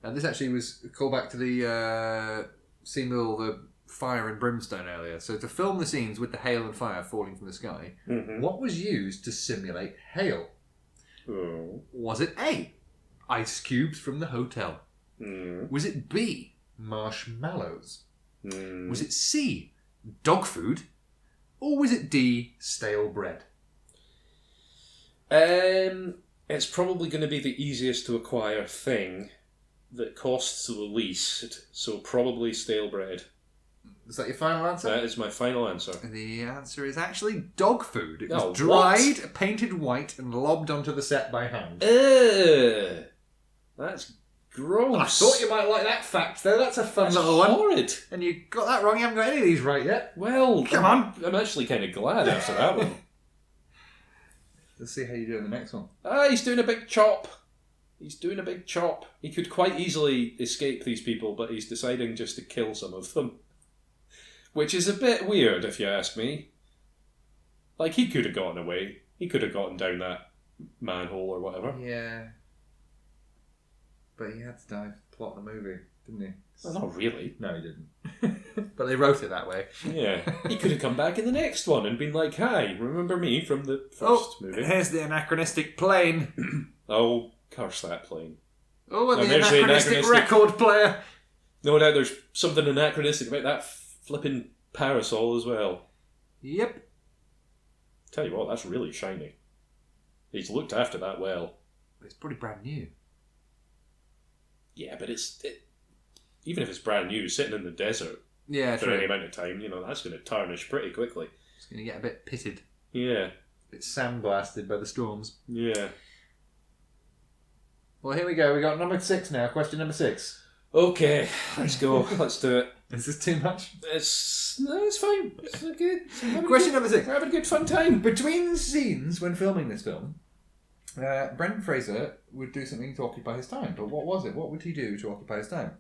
Now this actually was a callback to the scene with all the fire and brimstone earlier. So to film the scenes with the hail and fire falling from the sky, what was used to simulate hail? Oh. Was it A, ice cubes from the hotel? Was it B, marshmallows? Was it C, dog food? Or was it D, stale bread? It's probably going to be the easiest to acquire thing that costs the least, so probably stale bread. Is that your final answer? That is my final answer. The answer is actually dog food. It was Oh, dried, what? painted white, and lobbed onto the set by hand. Ugh. That's gross. I thought you might like that fact, though. That's a fun That's little one. horrid. And you got that wrong. You haven't got any of these right yet. Well, Come on. I'm actually kind of glad after that one. Let's see how you do in the next one. He's doing a big chop. He's doing a big chop. He could quite easily escape these people, but he's deciding just to kill some of them. Which is a bit weird, if you ask me. Like, he could have gotten away. He could have gotten down that manhole or whatever. Yeah. But he had to die to plot the movie, didn't he? Well, not really. No, he didn't. But they wrote it that way. Yeah. He could have come back in the next one and been like, hi, remember me from the first movie? Here's the anachronistic plane. Oh, curse that plane. Oh, and And the there's the anachronistic anachronistic- record player. No doubt there's something anachronistic about that flipping parasol as well. Yep. Tell you what, that's really shiny. He's looked after that well. It's pretty brand new. Yeah, but even if it's brand new, sitting in the desert Yeah, for true. any amount of time, that's going to tarnish pretty quickly. It's going to get a bit pitted. Yeah, A bit sandblasted by the storms. yeah. Well, here we go. We got number 6 now. Question number 6. Okay, let's go. Let's do it. Is this too much? It's fine. It's good. Question number 6. We're having a good fun time. Between the scenes when filming this film, Brendan Fraser would do something to occupy his time. But what was it? What would he do to occupy his time?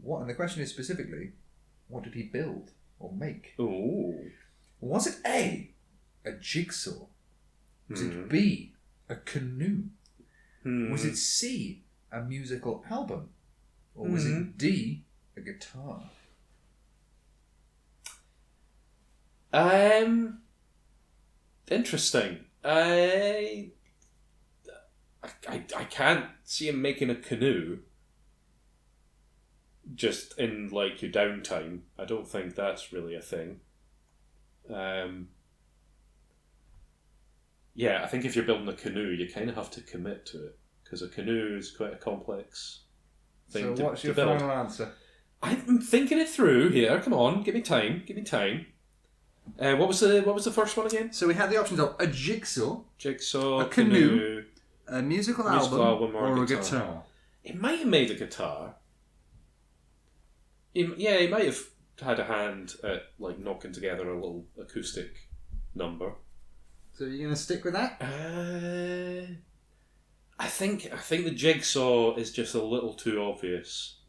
And the question is specifically, what did he build or make? Ooh. Was it A, a jigsaw? Was it B, a canoe? Was it C, a musical album? Or was it D, a guitar? Interesting. I can't see him making a canoe just in like your downtime. I don't think that's really a thing. Yeah, I think if you're building a canoe, you kind of have to commit to it because a canoe is quite a complex thing So what's to your build. final answer? I'm thinking it through here. Come on, give me time. What was the first one again? So we had the options of a jigsaw, Jigsaw, A canoe, a musical album, album or or a a guitar. guitar. He might have made a guitar. He might have had a hand at like knocking together a little acoustic number. So you're gonna stick with that? I think the Jigsaw is just a little too obvious.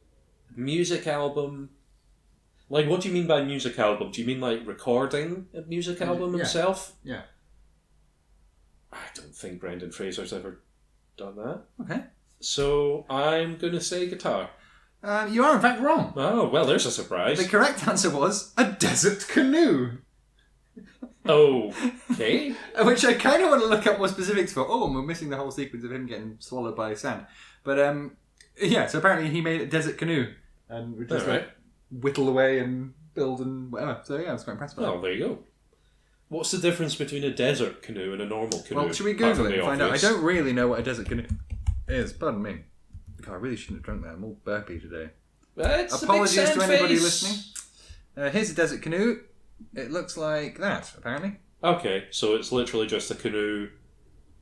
Music album. Like, what do you mean by music album? Do you mean like recording a music album himself? Yeah. I don't think Brendan Fraser's ever done that. Okay. So I'm gonna say guitar. You are in fact wrong. Oh well, there's a surprise. The correct answer was a desert canoe. Okay. Which I kind of want to look up more specifics for. Oh, and we're missing the whole sequence of him getting swallowed by sand. But yeah, so apparently he made a desert canoe and would just like whittle away and build and whatever. So yeah, I was quite impressed by that. Oh, there you go. What's the difference between a desert canoe and a normal canoe? Well, should we Google it and find out? I don't really know what a desert canoe is. Pardon me. God, I really shouldn't have drunk that. I'm all burpy today. Apologies to anybody listening. Here's a desert canoe. It looks like that, apparently. Okay, so it's literally just a canoe,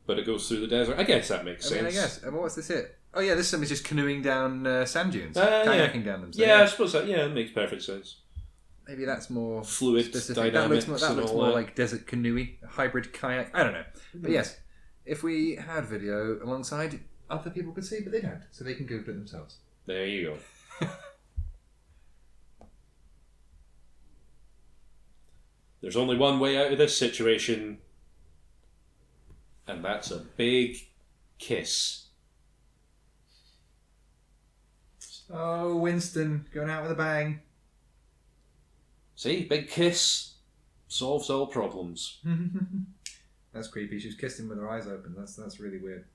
but it goes through the desert. I guess that makes sense. I guess. What's this here? Oh yeah, this somebody's just canoeing down sand dunes. Kayaking down them. So, I suppose that. Yeah, it makes perfect sense. Maybe that's more fluid, specific. dynamics. That looks more like desert canoe, hybrid kayak. I don't know. But yes, if we had video alongside, other people could see, but they don't, so they can Google it themselves. There you go. There's only one way out of this situation, and that's a big kiss. Oh, Winston, going out with a bang. See, big kiss solves all problems. That's creepy. She's kissed him with her eyes open. That's really weird.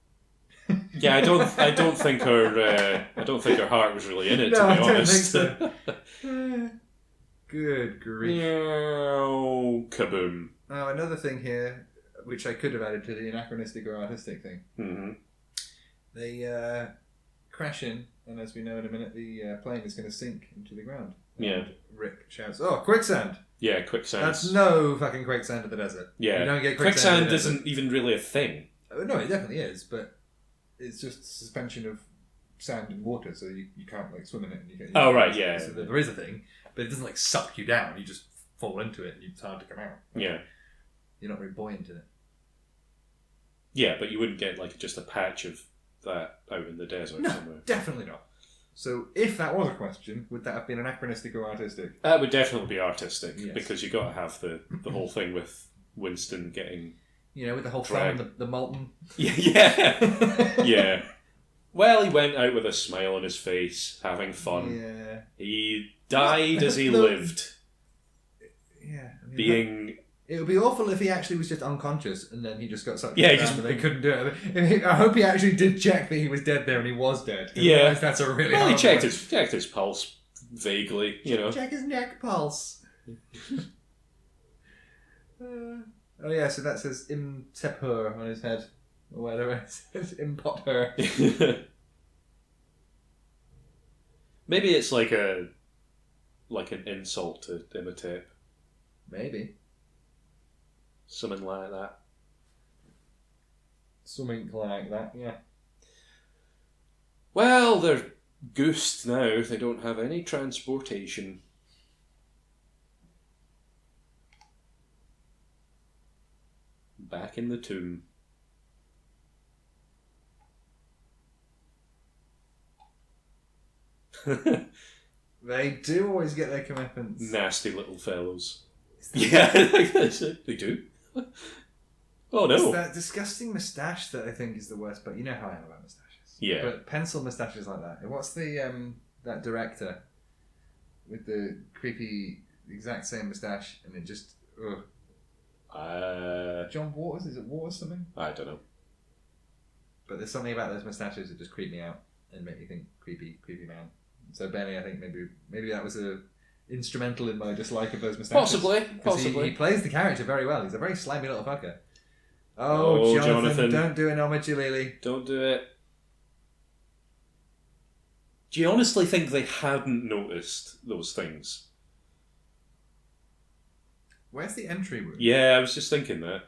Yeah, I don't think her heart was really in it. No, to be I don't honest. think so. Good grief. Kaboom. Oh, another thing here, which I could have added to the anachronistic or artistic thing. Mm-hmm. They crash in, and as we know in a minute, the plane is going to sink into the ground. Yeah. And Rick shouts, "Oh, quicksand!" Yeah, quicksand. That's no fucking quicksand in the desert. Yeah. You don't get quicksand in the isn't even really a thing. desert. No, it definitely is, but it's just suspension of sand and water, so you can't like swim in it. And you get, Oh, right, yeah. So there is a thing, but it doesn't like suck you down. You just fall into it, and it's hard to come out. Yeah. You're not very buoyant in it. Yeah, but you wouldn't get like just a patch of that out in the desert No, somewhere. definitely not. So if that was a question, would that have been anachronistic or artistic? That would definitely be artistic, Yes. because you got to have the whole thing with Winston getting... You know, with the whole Drag. thumb and the molten. Yeah. Yeah. Well, he went out with a smile on his face, having fun. Yeah. He died as he No. lived, Yeah. I mean, being... it would be awful if he actually was just unconscious and then he just got sucked Yeah, into the ground and they couldn't do it. I hope he actually did check that he was dead there and he was dead. Yeah. Otherwise that's a really Well, he hard checked his pulse vaguely, you know. Check his neck pulse. Oh yeah, so that says Imtepur on his head. Or whatever it says, Impot her. Maybe it's like an insult to imitate. Maybe. Something like that. Something like that, yeah. Well, they're goosed now. They don't have any transportation. Back in the tomb. They do always get their comeuppance. Nasty little fellows. Yeah, they do. Oh no. It's that disgusting moustache that I think is the worst, but you know how I am about moustaches. Yeah. But pencil moustaches like that. And what's the that director with the creepy exact same moustache and it just ugh. John Waters, is it Waters something? I don't know. But there's something about those moustaches that just creep me out and make me think creepy man. So Benny, I think maybe that was instrumental in my dislike of those moustaches. Possibly. He plays the character very well. He's a very slimy little fucker. Oh, Jonathan, don't do an homage, Lily. Don't do it. Do you honestly think they hadn't noticed those things? Where's the entry room? Yeah, I was just thinking that.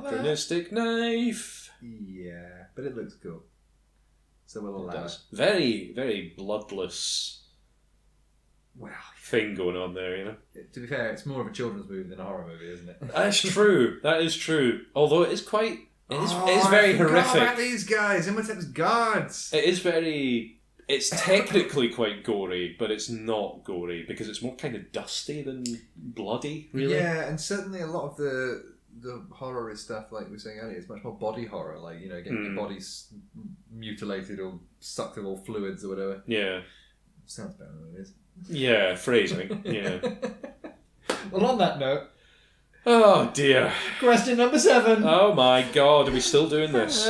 Anachronistic knife. Yeah, but it looks cool. So we'll It allow it. does. Very, very bloodless Well, thing going on there, you know. to be fair, it's more of a children's movie than a horror movie, isn't it? That's true. That is true. Although it is quite... It is very I forgot horrific. about these guys. Imhotep's guards. It is very... It's technically quite gory, but it's not gory because it's more kind of dusty than bloody, really. Yeah, and certainly a lot of the horror is stuff like we were saying earlier. It's much more body horror, like getting your bodies mutilated or sucked of all fluids or whatever. Yeah. Sounds better than it is. Yeah, phrasing. Yeah. Well, on that note, Oh dear. question number 7. Oh my god, are we still doing this?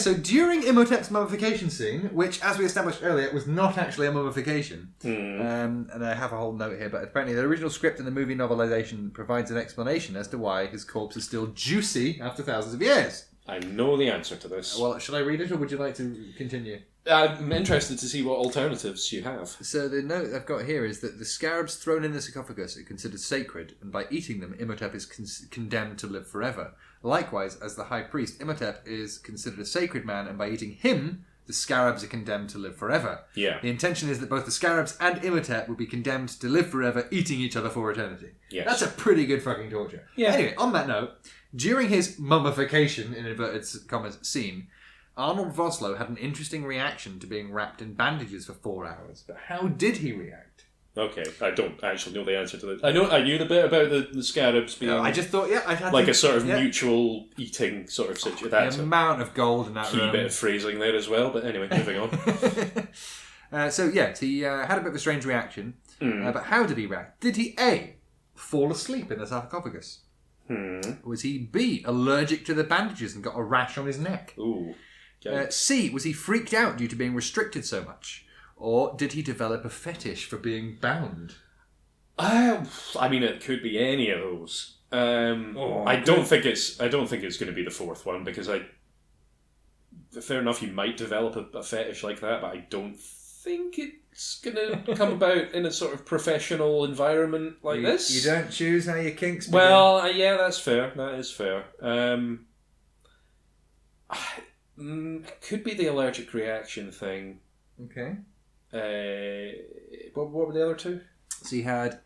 So during Imhotep's mummification scene, which, as we established earlier, was not actually a mummification, and I have a whole note here, but apparently the original script and the movie novelization provides an explanation as to why his corpse is still juicy after thousands of years. I know the answer to this. Well, should I read it, or would you like to continue? I'm interested to see what alternatives you have. So the note I've got here is that the scarabs thrown in the sarcophagus are considered sacred, and by eating them, Imhotep is condemned to live forever. Likewise, as the high priest, Imhotep is considered a sacred man, and by eating him, the scarabs are condemned to live forever. Yeah. The intention is that both the scarabs and Imhotep would be condemned to live forever, eating each other for eternity. Yes. That's a pretty good fucking torture. Yeah. Anyway, on that note, during his mummification, in inverted commas, scene, Arnold Vosloo had an interesting reaction to being wrapped in bandages for 4 hours. But how did he react? Okay, I don't actually know the answer to this. I knew the bit about the scarabs being I just thought, I had like to, a sort of mutual eating sort of situation. That's the a amount of gold in that key room. bit of phrasing there as well. But anyway, moving on. He had a bit of a strange reaction. But how did he react? Did he A, fall asleep in the sarcophagus? Was he B, allergic to the bandages and got a rash on his neck? Ooh. Okay. C, was he freaked out due to being restricted so much? Or did he develop a fetish for being bound? I mean, it could be any of those. I don't think it's going to be the fourth one because fair enough, you might develop a fetish like that, but I don't think it's going to come about in a sort of professional environment like this. You don't choose how your kinks begin. Well, yeah, that's fair. That is fair. It could be the allergic reaction thing. Okay. What were the other two? So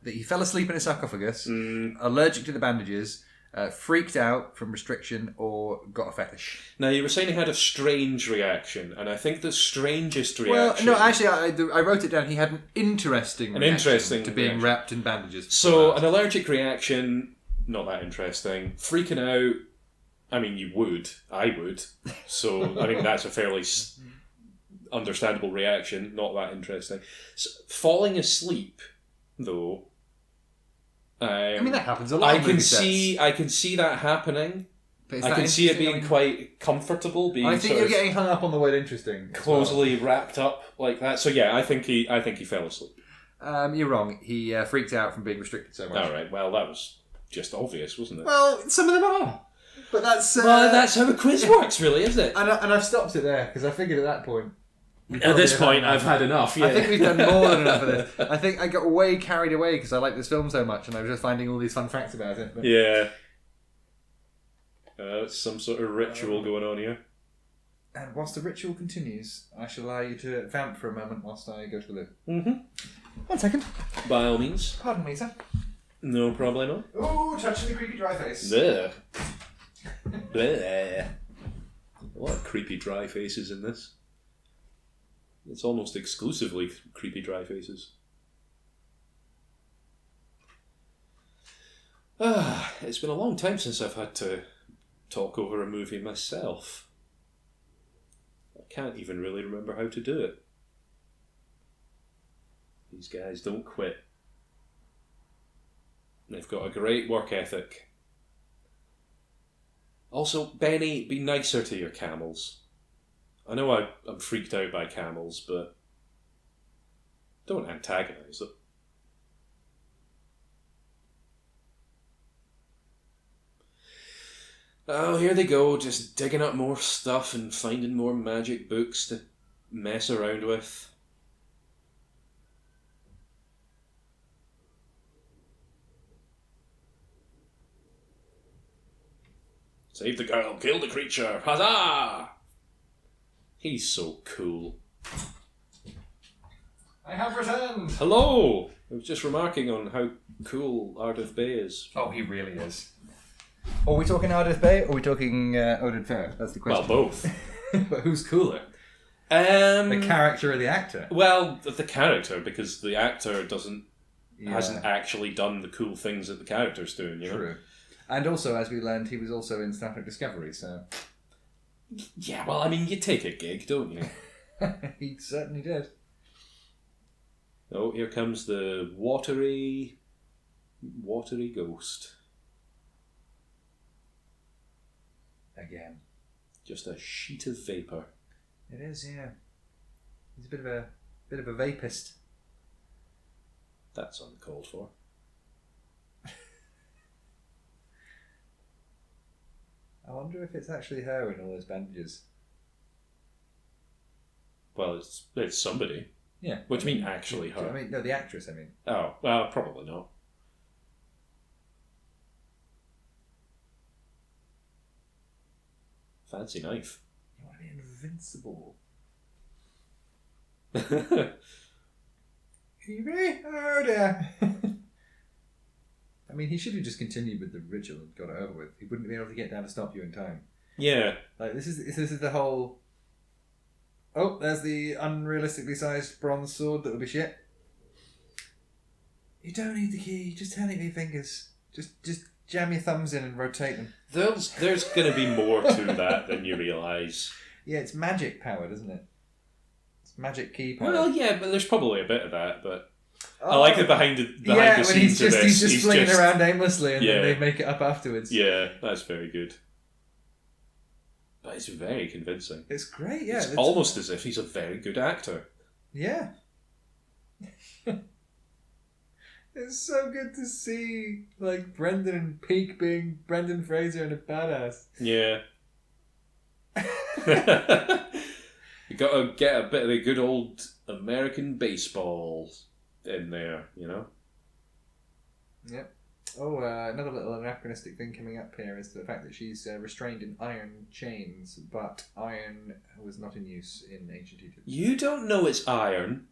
he fell asleep in a sarcophagus, allergic to the bandages, freaked out from restriction, or got a fetish. Now, you were saying he had a strange reaction, and I think the strangest reaction... Well, no, actually, I wrote it down. He had an interesting reaction to being reaction. wrapped in bandages. So, an allergic reaction, not that interesting. Freaking out, I mean, you would. I would. So, I think that's a fairly understandable reaction, not that interesting. So, falling asleep, though... I mean, that happens a lot. I can see that happening. I can see it being quite comfortable. Being I think you're getting hung up on the word interesting. Closely wrapped up like that. So yeah, I think he fell asleep. You're wrong. He freaked out from being restricted so much. All right. Well, that was just obvious, wasn't it? Well, some of them are, but that's well, that's how a quiz works, really, isn't it? And I've stopped it there because I figured at that point. At this point, I've had enough. Yeah. I think we've done more than enough of this. I think I got way carried away because I like this film so much, and I was just finding all these fun facts about it. But... Yeah. It's some sort of ritual going on here. And whilst the ritual continues, I shall allow you to vamp for a moment whilst I go to the loo. Mm-hmm. 1 second. By all means. Pardon me, sir. No problemo. Oh, touching the creepy dry face. Bleh. Bleh. A lot of creepy dry faces in this. It's almost exclusively creepy dry faces. It's been a long time since I've had to talk over a movie myself. I can't even really remember how to do it. These guys don't quit. They've got a great work ethic. Also, Benny, be nicer to your camels. I know I'm freaked out by camels, but don't antagonise them. Oh, here they go, just digging up more stuff and finding more magic books to mess around with. Save the girl, kill the creature, huzzah! He's so cool. I have returned! Hello! I was just remarking on how cool Ardith Bay is. Oh, he really is. Are we talking Ardith Bay or are we talking Odin Fair? That's the question. Well, both. But who's cooler? The The character or the actor? Well, the character, because the actor hasn't actually done the cool things that the character's doing, you know? True. And also, as we learned, he was also in Star Trek Discovery, so... Yeah, well, I mean, you take a gig, don't you? He certainly did. Oh, here comes the watery ghost. Again. Just a sheet of vapour. It is, yeah. He's a bit of a vapist. That's uncalled for. I wonder if it's actually her in all those bandages. Well, it's somebody. Yeah. What do you mean, actually her? I mean, no, the actress, I mean. Oh, well, probably not. Fancy knife. You want to be invincible. Evie? Oh dear. I mean, he should have just continued with the ritual and got it over with. He wouldn't be able to get down to stop you in time. Yeah. Like, this is the whole... Oh, there's the unrealistically sized bronze sword that would be shit. You don't need the key, just turn it with your fingers. Just jam your thumbs in and rotate them. There's going to be more to that than you realise. Yeah, it's magic powered, isn't it? It's magic key powered. Well, yeah, but there's probably a bit of that, but I like it behind the when scenes of this. he's just flinging around aimlessly and Yeah. then they make it up afterwards. Yeah, that's very good. But it's very convincing. It's great, yeah. It's almost as if he's a very good actor. Yeah. It's so good to see, like, Brendan and Peake being Brendan Fraser and a badass. Yeah. You got to get a bit of the good old American baseball in there, you know? Yep. Oh, another little anachronistic thing coming up here is the fact that she's restrained in iron chains, but iron was not in use in ancient Egypt. You don't know it's iron.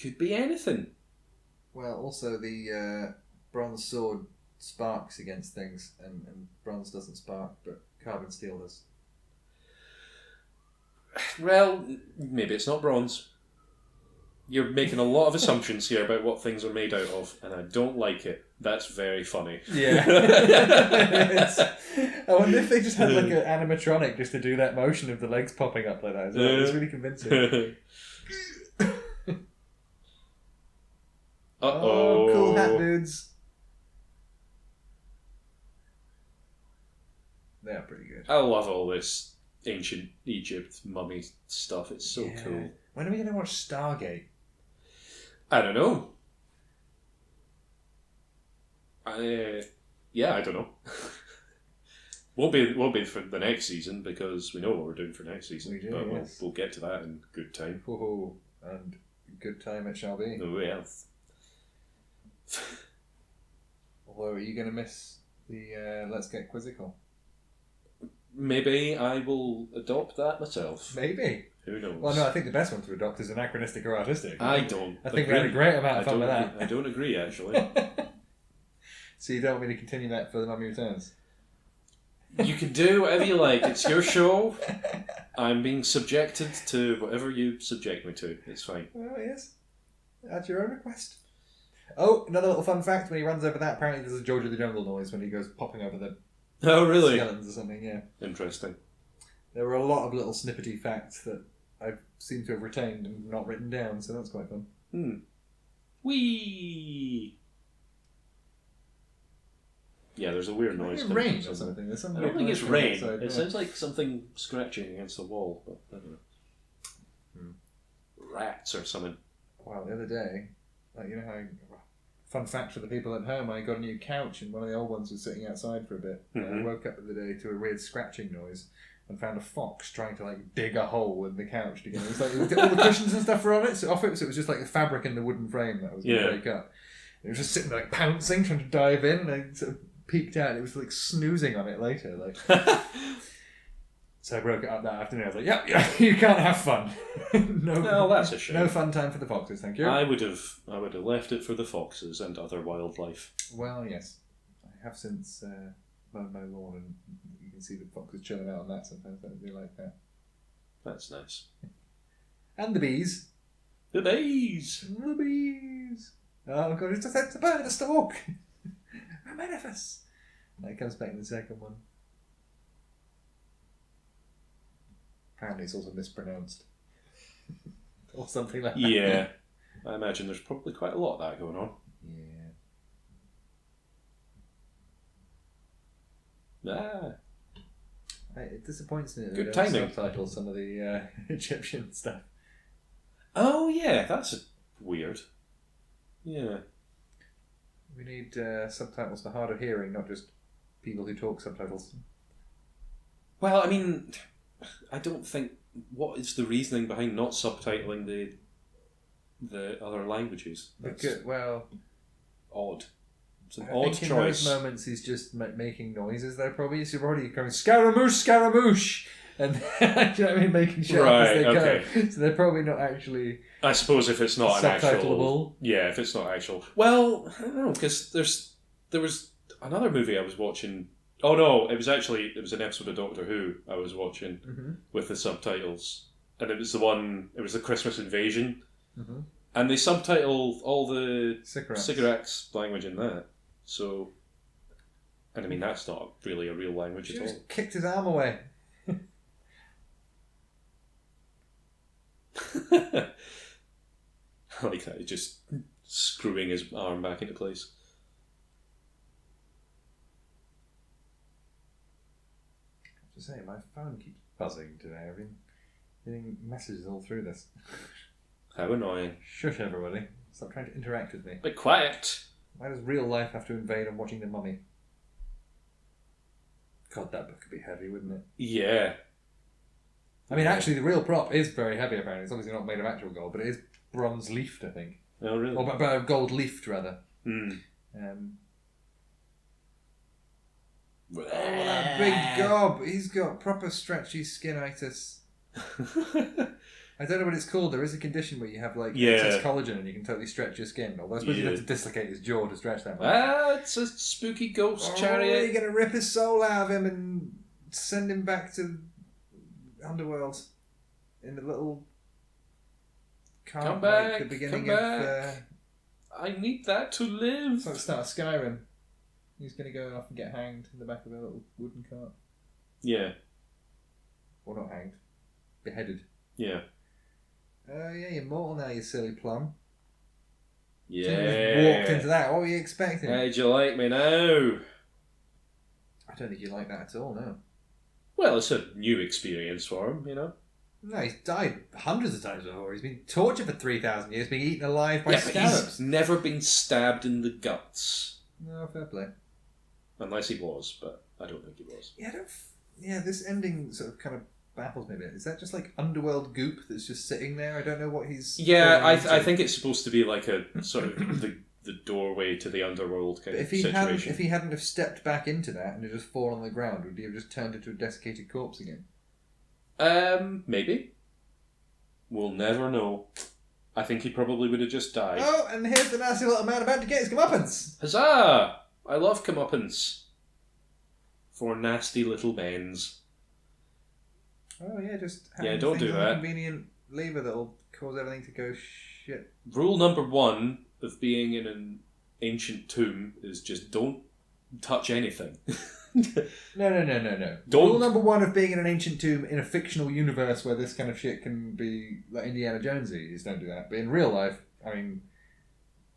Could be anything. Well, also the bronze sword sparks against things, and bronze doesn't spark, but carbon steel does. Well, maybe it's not bronze. You're making a lot of assumptions here about what things are made out of, and I don't like it. That's very funny. Yeah. I wonder if they just had like an animatronic just to do that motion of the legs popping up like that as well. It's really convincing. Uh-oh. Oh, cool hat dudes. They are pretty good. I love all this ancient Egypt mummy stuff. It's so cool. When are we going to watch Stargate? I don't know. Yeah, I don't know. won't be for the next season because we know what we're doing for next season. We do, but yes. we'll get to that in good time. Oh, and good time it shall be. Oh, yeah. Although, are you going to miss the Let's Get Quizzical? Maybe I will adopt that myself. Maybe. Who knows? Well, no, I think the best one to adopt is anachronistic or artistic. I don't. I think we had a great amount of fun with that. I don't agree, actually. So you don't want me to continue that for The Mummy Returns? You can do whatever you like. It's your show. I'm being subjected to whatever you subject me to. It's fine. Oh, yes. At your own request. Oh, another little fun fact. When he runs over that, apparently there's a George of the Jungle noise when he goes popping over the Oh, really? skeletons or something, yeah. Interesting. There were a lot of little snippety facts that I seem to have retained and not written down, so that's quite fun. Whee! Yeah, there's a weird noise. It's rain or something. There's some I weird don't think noise it's coming rain. outside, It yeah. sounds like something scratching against the wall, but I don't know. Rats or something. Well, the other day, like, you know how... Fun fact for the people at home, I got a new couch and one of the old ones was sitting outside for a bit. I woke up the other day to a weird scratching noise and found a fox trying to like dig a hole in the couch to get it. It was like all the cushions and stuff were on it, so off it, so it was just like the fabric in the wooden frame that was going to break up. It was just sitting there like pouncing, trying to dive in, and I sort of peeked out and it was like snoozing on it later. Like, so I broke it up that afternoon. I was like, yeah, you can't have fun. No, that's a shame. No fun time for the foxes, thank you. I would have left it for the foxes and other wildlife. Well, yes. I have since mowed my lawn and you can see the foxes chilling out on that sometimes. I do like that. That's nice. And the bees. The bees! The bees! Oh god, it's a bird, a stork! Romaniferous! And it comes back in the second one. Apparently it's also mispronounced. Or something like that. Yeah. I imagine there's probably quite a lot of that going on. Yeah. Ah. It disappoints me that Good they don't timing. subtitle some of the Egyptian stuff. Oh, yeah, that's weird. Yeah. We need subtitles for hard of hearing, not just people who talk subtitles. Well, I mean, I don't think... What is the reasoning behind not subtitling the other languages? That's odd. It's an odd think in choice. those moments he's just making noises there probably. So you're already going, Scaramouche, Scaramouche! And, do you know what I mean? Making sure as they go. So they're probably not actually... I suppose if it's not an actual... subtitleable. Yeah, if it's not actual... Well, I don't know, because there was another movie I was watching... Oh no, it was an episode of Doctor Who I was watching with the subtitles. And it was the Christmas Invasion. Mm-hmm. And they subtitled all the cigarettes language in that. So, and I mean, that's not really a real language at all. Just kicked his arm away. I like that, he's just screwing his arm back into place. I have to say, my phone keeps buzzing today. I've been getting messages all through this. How annoying. Shush, everybody. Stop trying to interact with me. Be quiet. Why does real life have to invade on watching The Mummy? God, that book could be heavy, wouldn't it? Yeah. I mean, actually, the real prop is very heavy, apparently. It's obviously not made of actual gold, but it is bronze leafed, I think. Oh, really? Or but gold leafed, rather. Mm. Oh, that big gob! He's got proper stretchy skinitis. I don't know what it's called. There is a condition where you have excess collagen and you can totally stretch your skin. Although I suppose you'd have to dislocate his jaw to stretch that much. Ah, it's a spooky ghost chariot. You're going to rip his soul out of him and send him back to Underworld in the little car. Come back. The beginning come of. back. I need that to live. It's like the start of Skyrim. He's going to go off and get hanged in the back of a little wooden cart. Yeah. Or not hanged. Beheaded. Yeah. Oh, yeah, you're mortal now, you silly plum. Yeah. So you just walked into that. What were you expecting? How'd you like me now? I don't think you like that at all, no. Well, it's a new experience for him, you know. No, he's died hundreds of times before. He's been tortured for 3,000 years, being eaten alive by But scarabs. he's never been stabbed in the guts. No, fair play. Unless he was, but I don't think he was. Yeah, this ending sort of kind of baffles me a bit. Is that just like underworld goop that's just sitting there? I don't know what he's... Yeah, I think it's supposed to be like a sort of the doorway to the underworld kind of situation. If he hadn't have stepped back into that and had just fallen on the ground, would he have just turned into a desiccated corpse again? Maybe. We'll never know. I think he probably would have just died. Oh, and here's the nasty little man about to get his comeuppance! Huzzah! I love comeuppance. For nasty little bends. Oh yeah, just don't do that. A convenient lever that'll cause everything to go shit. Rule number 1 of being in an ancient tomb is just don't touch anything. No. Rule number 1 of being in an ancient tomb in a fictional universe where this kind of shit can be like Indiana Jonesy is don't do that. But in real life, I mean,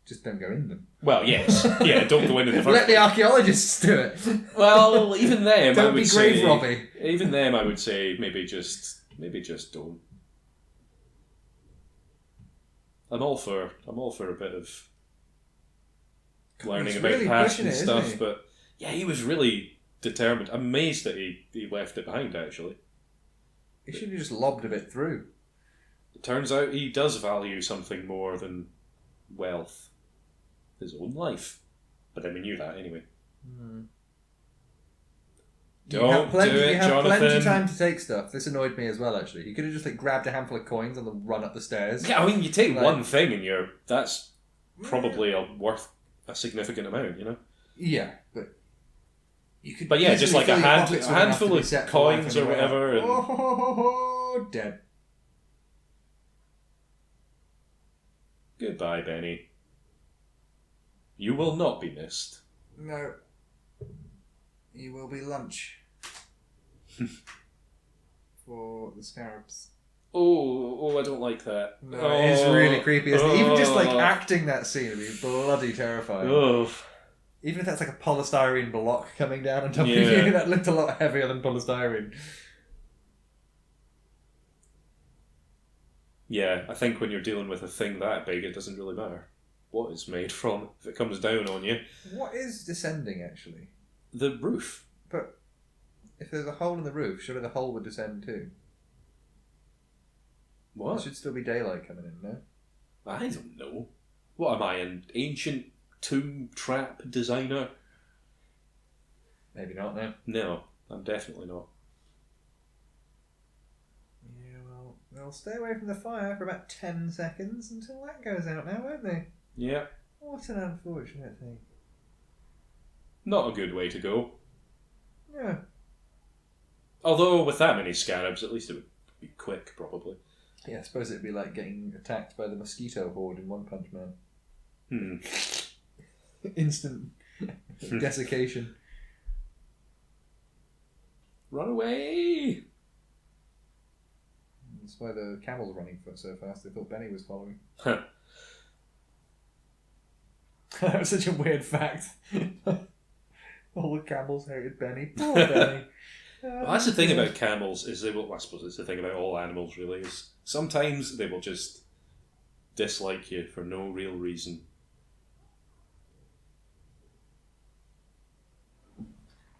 just don't go in them. Well, yes. Yeah, don't go in the first Let the archaeologists do it. Well, even them, don't I would be say... grave robbing. Even them, I would say, maybe just don't. I'm all for a bit of learning about really past and pushing it, stuff, isn't he? but yeah, he was really determined. I'm amazed that he left it behind, actually. He should have just lobbed a bit through. It turns out he does value something more than wealth. His own life. But then we knew that anyway. Don't do it, You have Jonathan. plenty of time to take stuff. This annoyed me as well, actually. You could have just like grabbed a handful of coins and then run up the stairs. Yeah, I mean, you take Like- one thing and that's probably worth a significant amount, you know? Yeah, but you could. But yeah, just easily like a fill your pockets with enough handful to be of set for life coins or anyway. whatever. And... Oh, dead. Goodbye, Benny. You will not be missed. No. You will be lunch. For the scarabs. Oh, I don't like that. No, it is really creepy, isn't it? Even just like acting that scene would be bloody terrifying. Oh. Even if that's like a polystyrene block coming down on top of Yeah. you, that looked a lot heavier than polystyrene. Yeah, I think when you're dealing with a thing that big, it doesn't really matter what it's made from if it comes down on you. What is descending, actually? The roof. But if there's a hole in the roof, surely the hole would descend too. What? There should still be daylight coming in, no? I don't know. What am I, an ancient tomb trap designer? Maybe not, no. No, I'm definitely not. Yeah, well, they'll stay away from the fire for about 10 seconds until that goes out now, won't they? Yeah, What an unfortunate thing. not a good way to go. Yeah. Although with that many scarabs, at least it would be quick, probably. Yeah, I suppose it'd be like getting attacked by the mosquito horde in One Punch Man. Instant desiccation. Run away! That's why the camels are running so fast. They thought Benny was following. That was such a weird fact. All the camels hated Benny. Poor Benny. Well, that's the thing about camels, is they will, I suppose it's the thing about all animals really, is sometimes they will just dislike you for no real reason.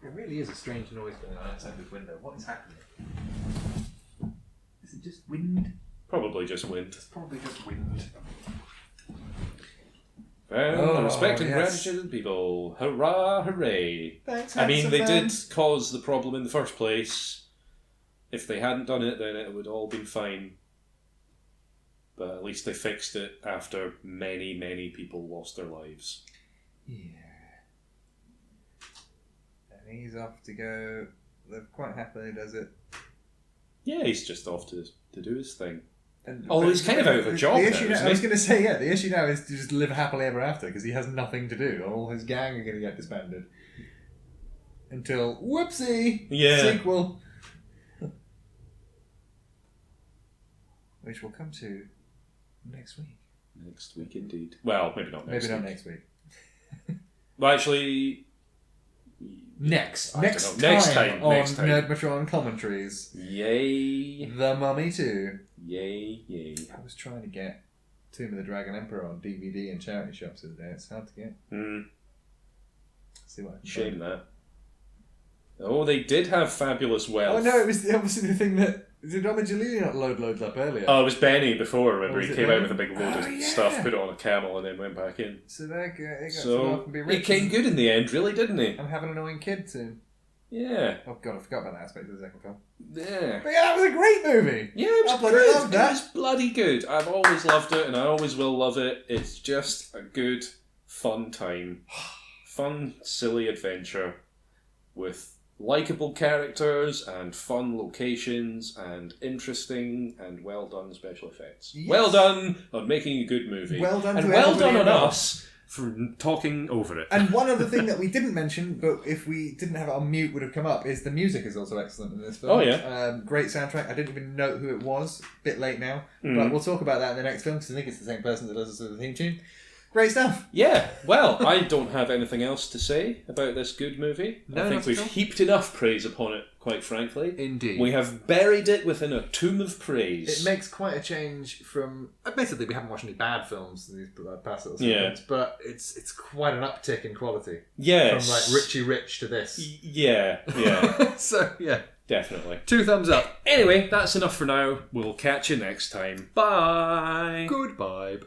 It really is a strange noise going on outside this window. What is happening? Is it just wind? Probably just wind. It's probably just wind. Well, respect and yes. gratitude, people. Hurrah, hooray. Thanks, I mean, handsome they man. did cause the problem in the first place. If they hadn't done it, then it would all been fine. But at least they fixed it after many, many people lost their lives. Yeah. And he's off to go. Live quite happily, does it? Yeah, he's just off to do his thing. And, Although he's kind of out of a job the now, issue isn't I was he? going to say, yeah, the issue now is to just live happily ever after because he has nothing to do. All his gang are going to get disbanded. Until, whoopsie! Yeah. Sequel. Which we'll come to next week. Next week, indeed. Well, maybe not next Maybe week. not next week. Well, actually... Next. I Next don't time, know. Next time, on next time. Nerdmo commentaries. Yay. The Mummy 2. Yay, yay. I was trying to get Tomb of the Dragon Emperor on DVD in charity shops the other day. It's hard to get. See what I can Shame find. that. Oh, they did have fabulous wealth. Oh no, it was obviously the thing that... Did Dom Jalili not load loads up earlier? Oh, it was Benny before, remember? Oh, was He it came Benny? out with a big load of Oh, yeah. stuff, put it on a camel, and then went back in. So they got some So, off and be he rich. came good in the end, really, didn't he? And have an annoying kid soon. Yeah. Oh god, I forgot about that aspect of the second film. Yeah. But yeah, that was a great movie! Yeah, it I was bloody good. loved It that. was bloody good. I've always loved it, and I always will love it. It's just a good, fun time. Fun, silly adventure with likeable characters and fun locations and interesting and well done special effects. Yes. Well done on making a good movie. Well done and to well everybody done on involved. us for talking over it. And one other thing that we didn't mention, but if we didn't have it on mute would have come up, is the music is also excellent in this film. Oh, yeah. Great soundtrack. I didn't even know who it was. Bit late now. But we'll talk about that in the next film because I think it's the same person that does the theme tune. Great stuff. Yeah, well, I don't have anything else to say about this good movie. No, I think not we've at all. heaped enough praise upon it, quite frankly. Indeed. We have buried it within a tomb of praise. It makes quite a change from... Admittedly, we haven't watched any bad films in these past little Yeah. sequence, but it's quite an uptick in quality. Yes. From like Richie Rich to this. Yeah, yeah, So, yeah. definitely. 2 thumbs up. Anyway, that's enough for now. We'll catch you next time. Bye! Goodbye.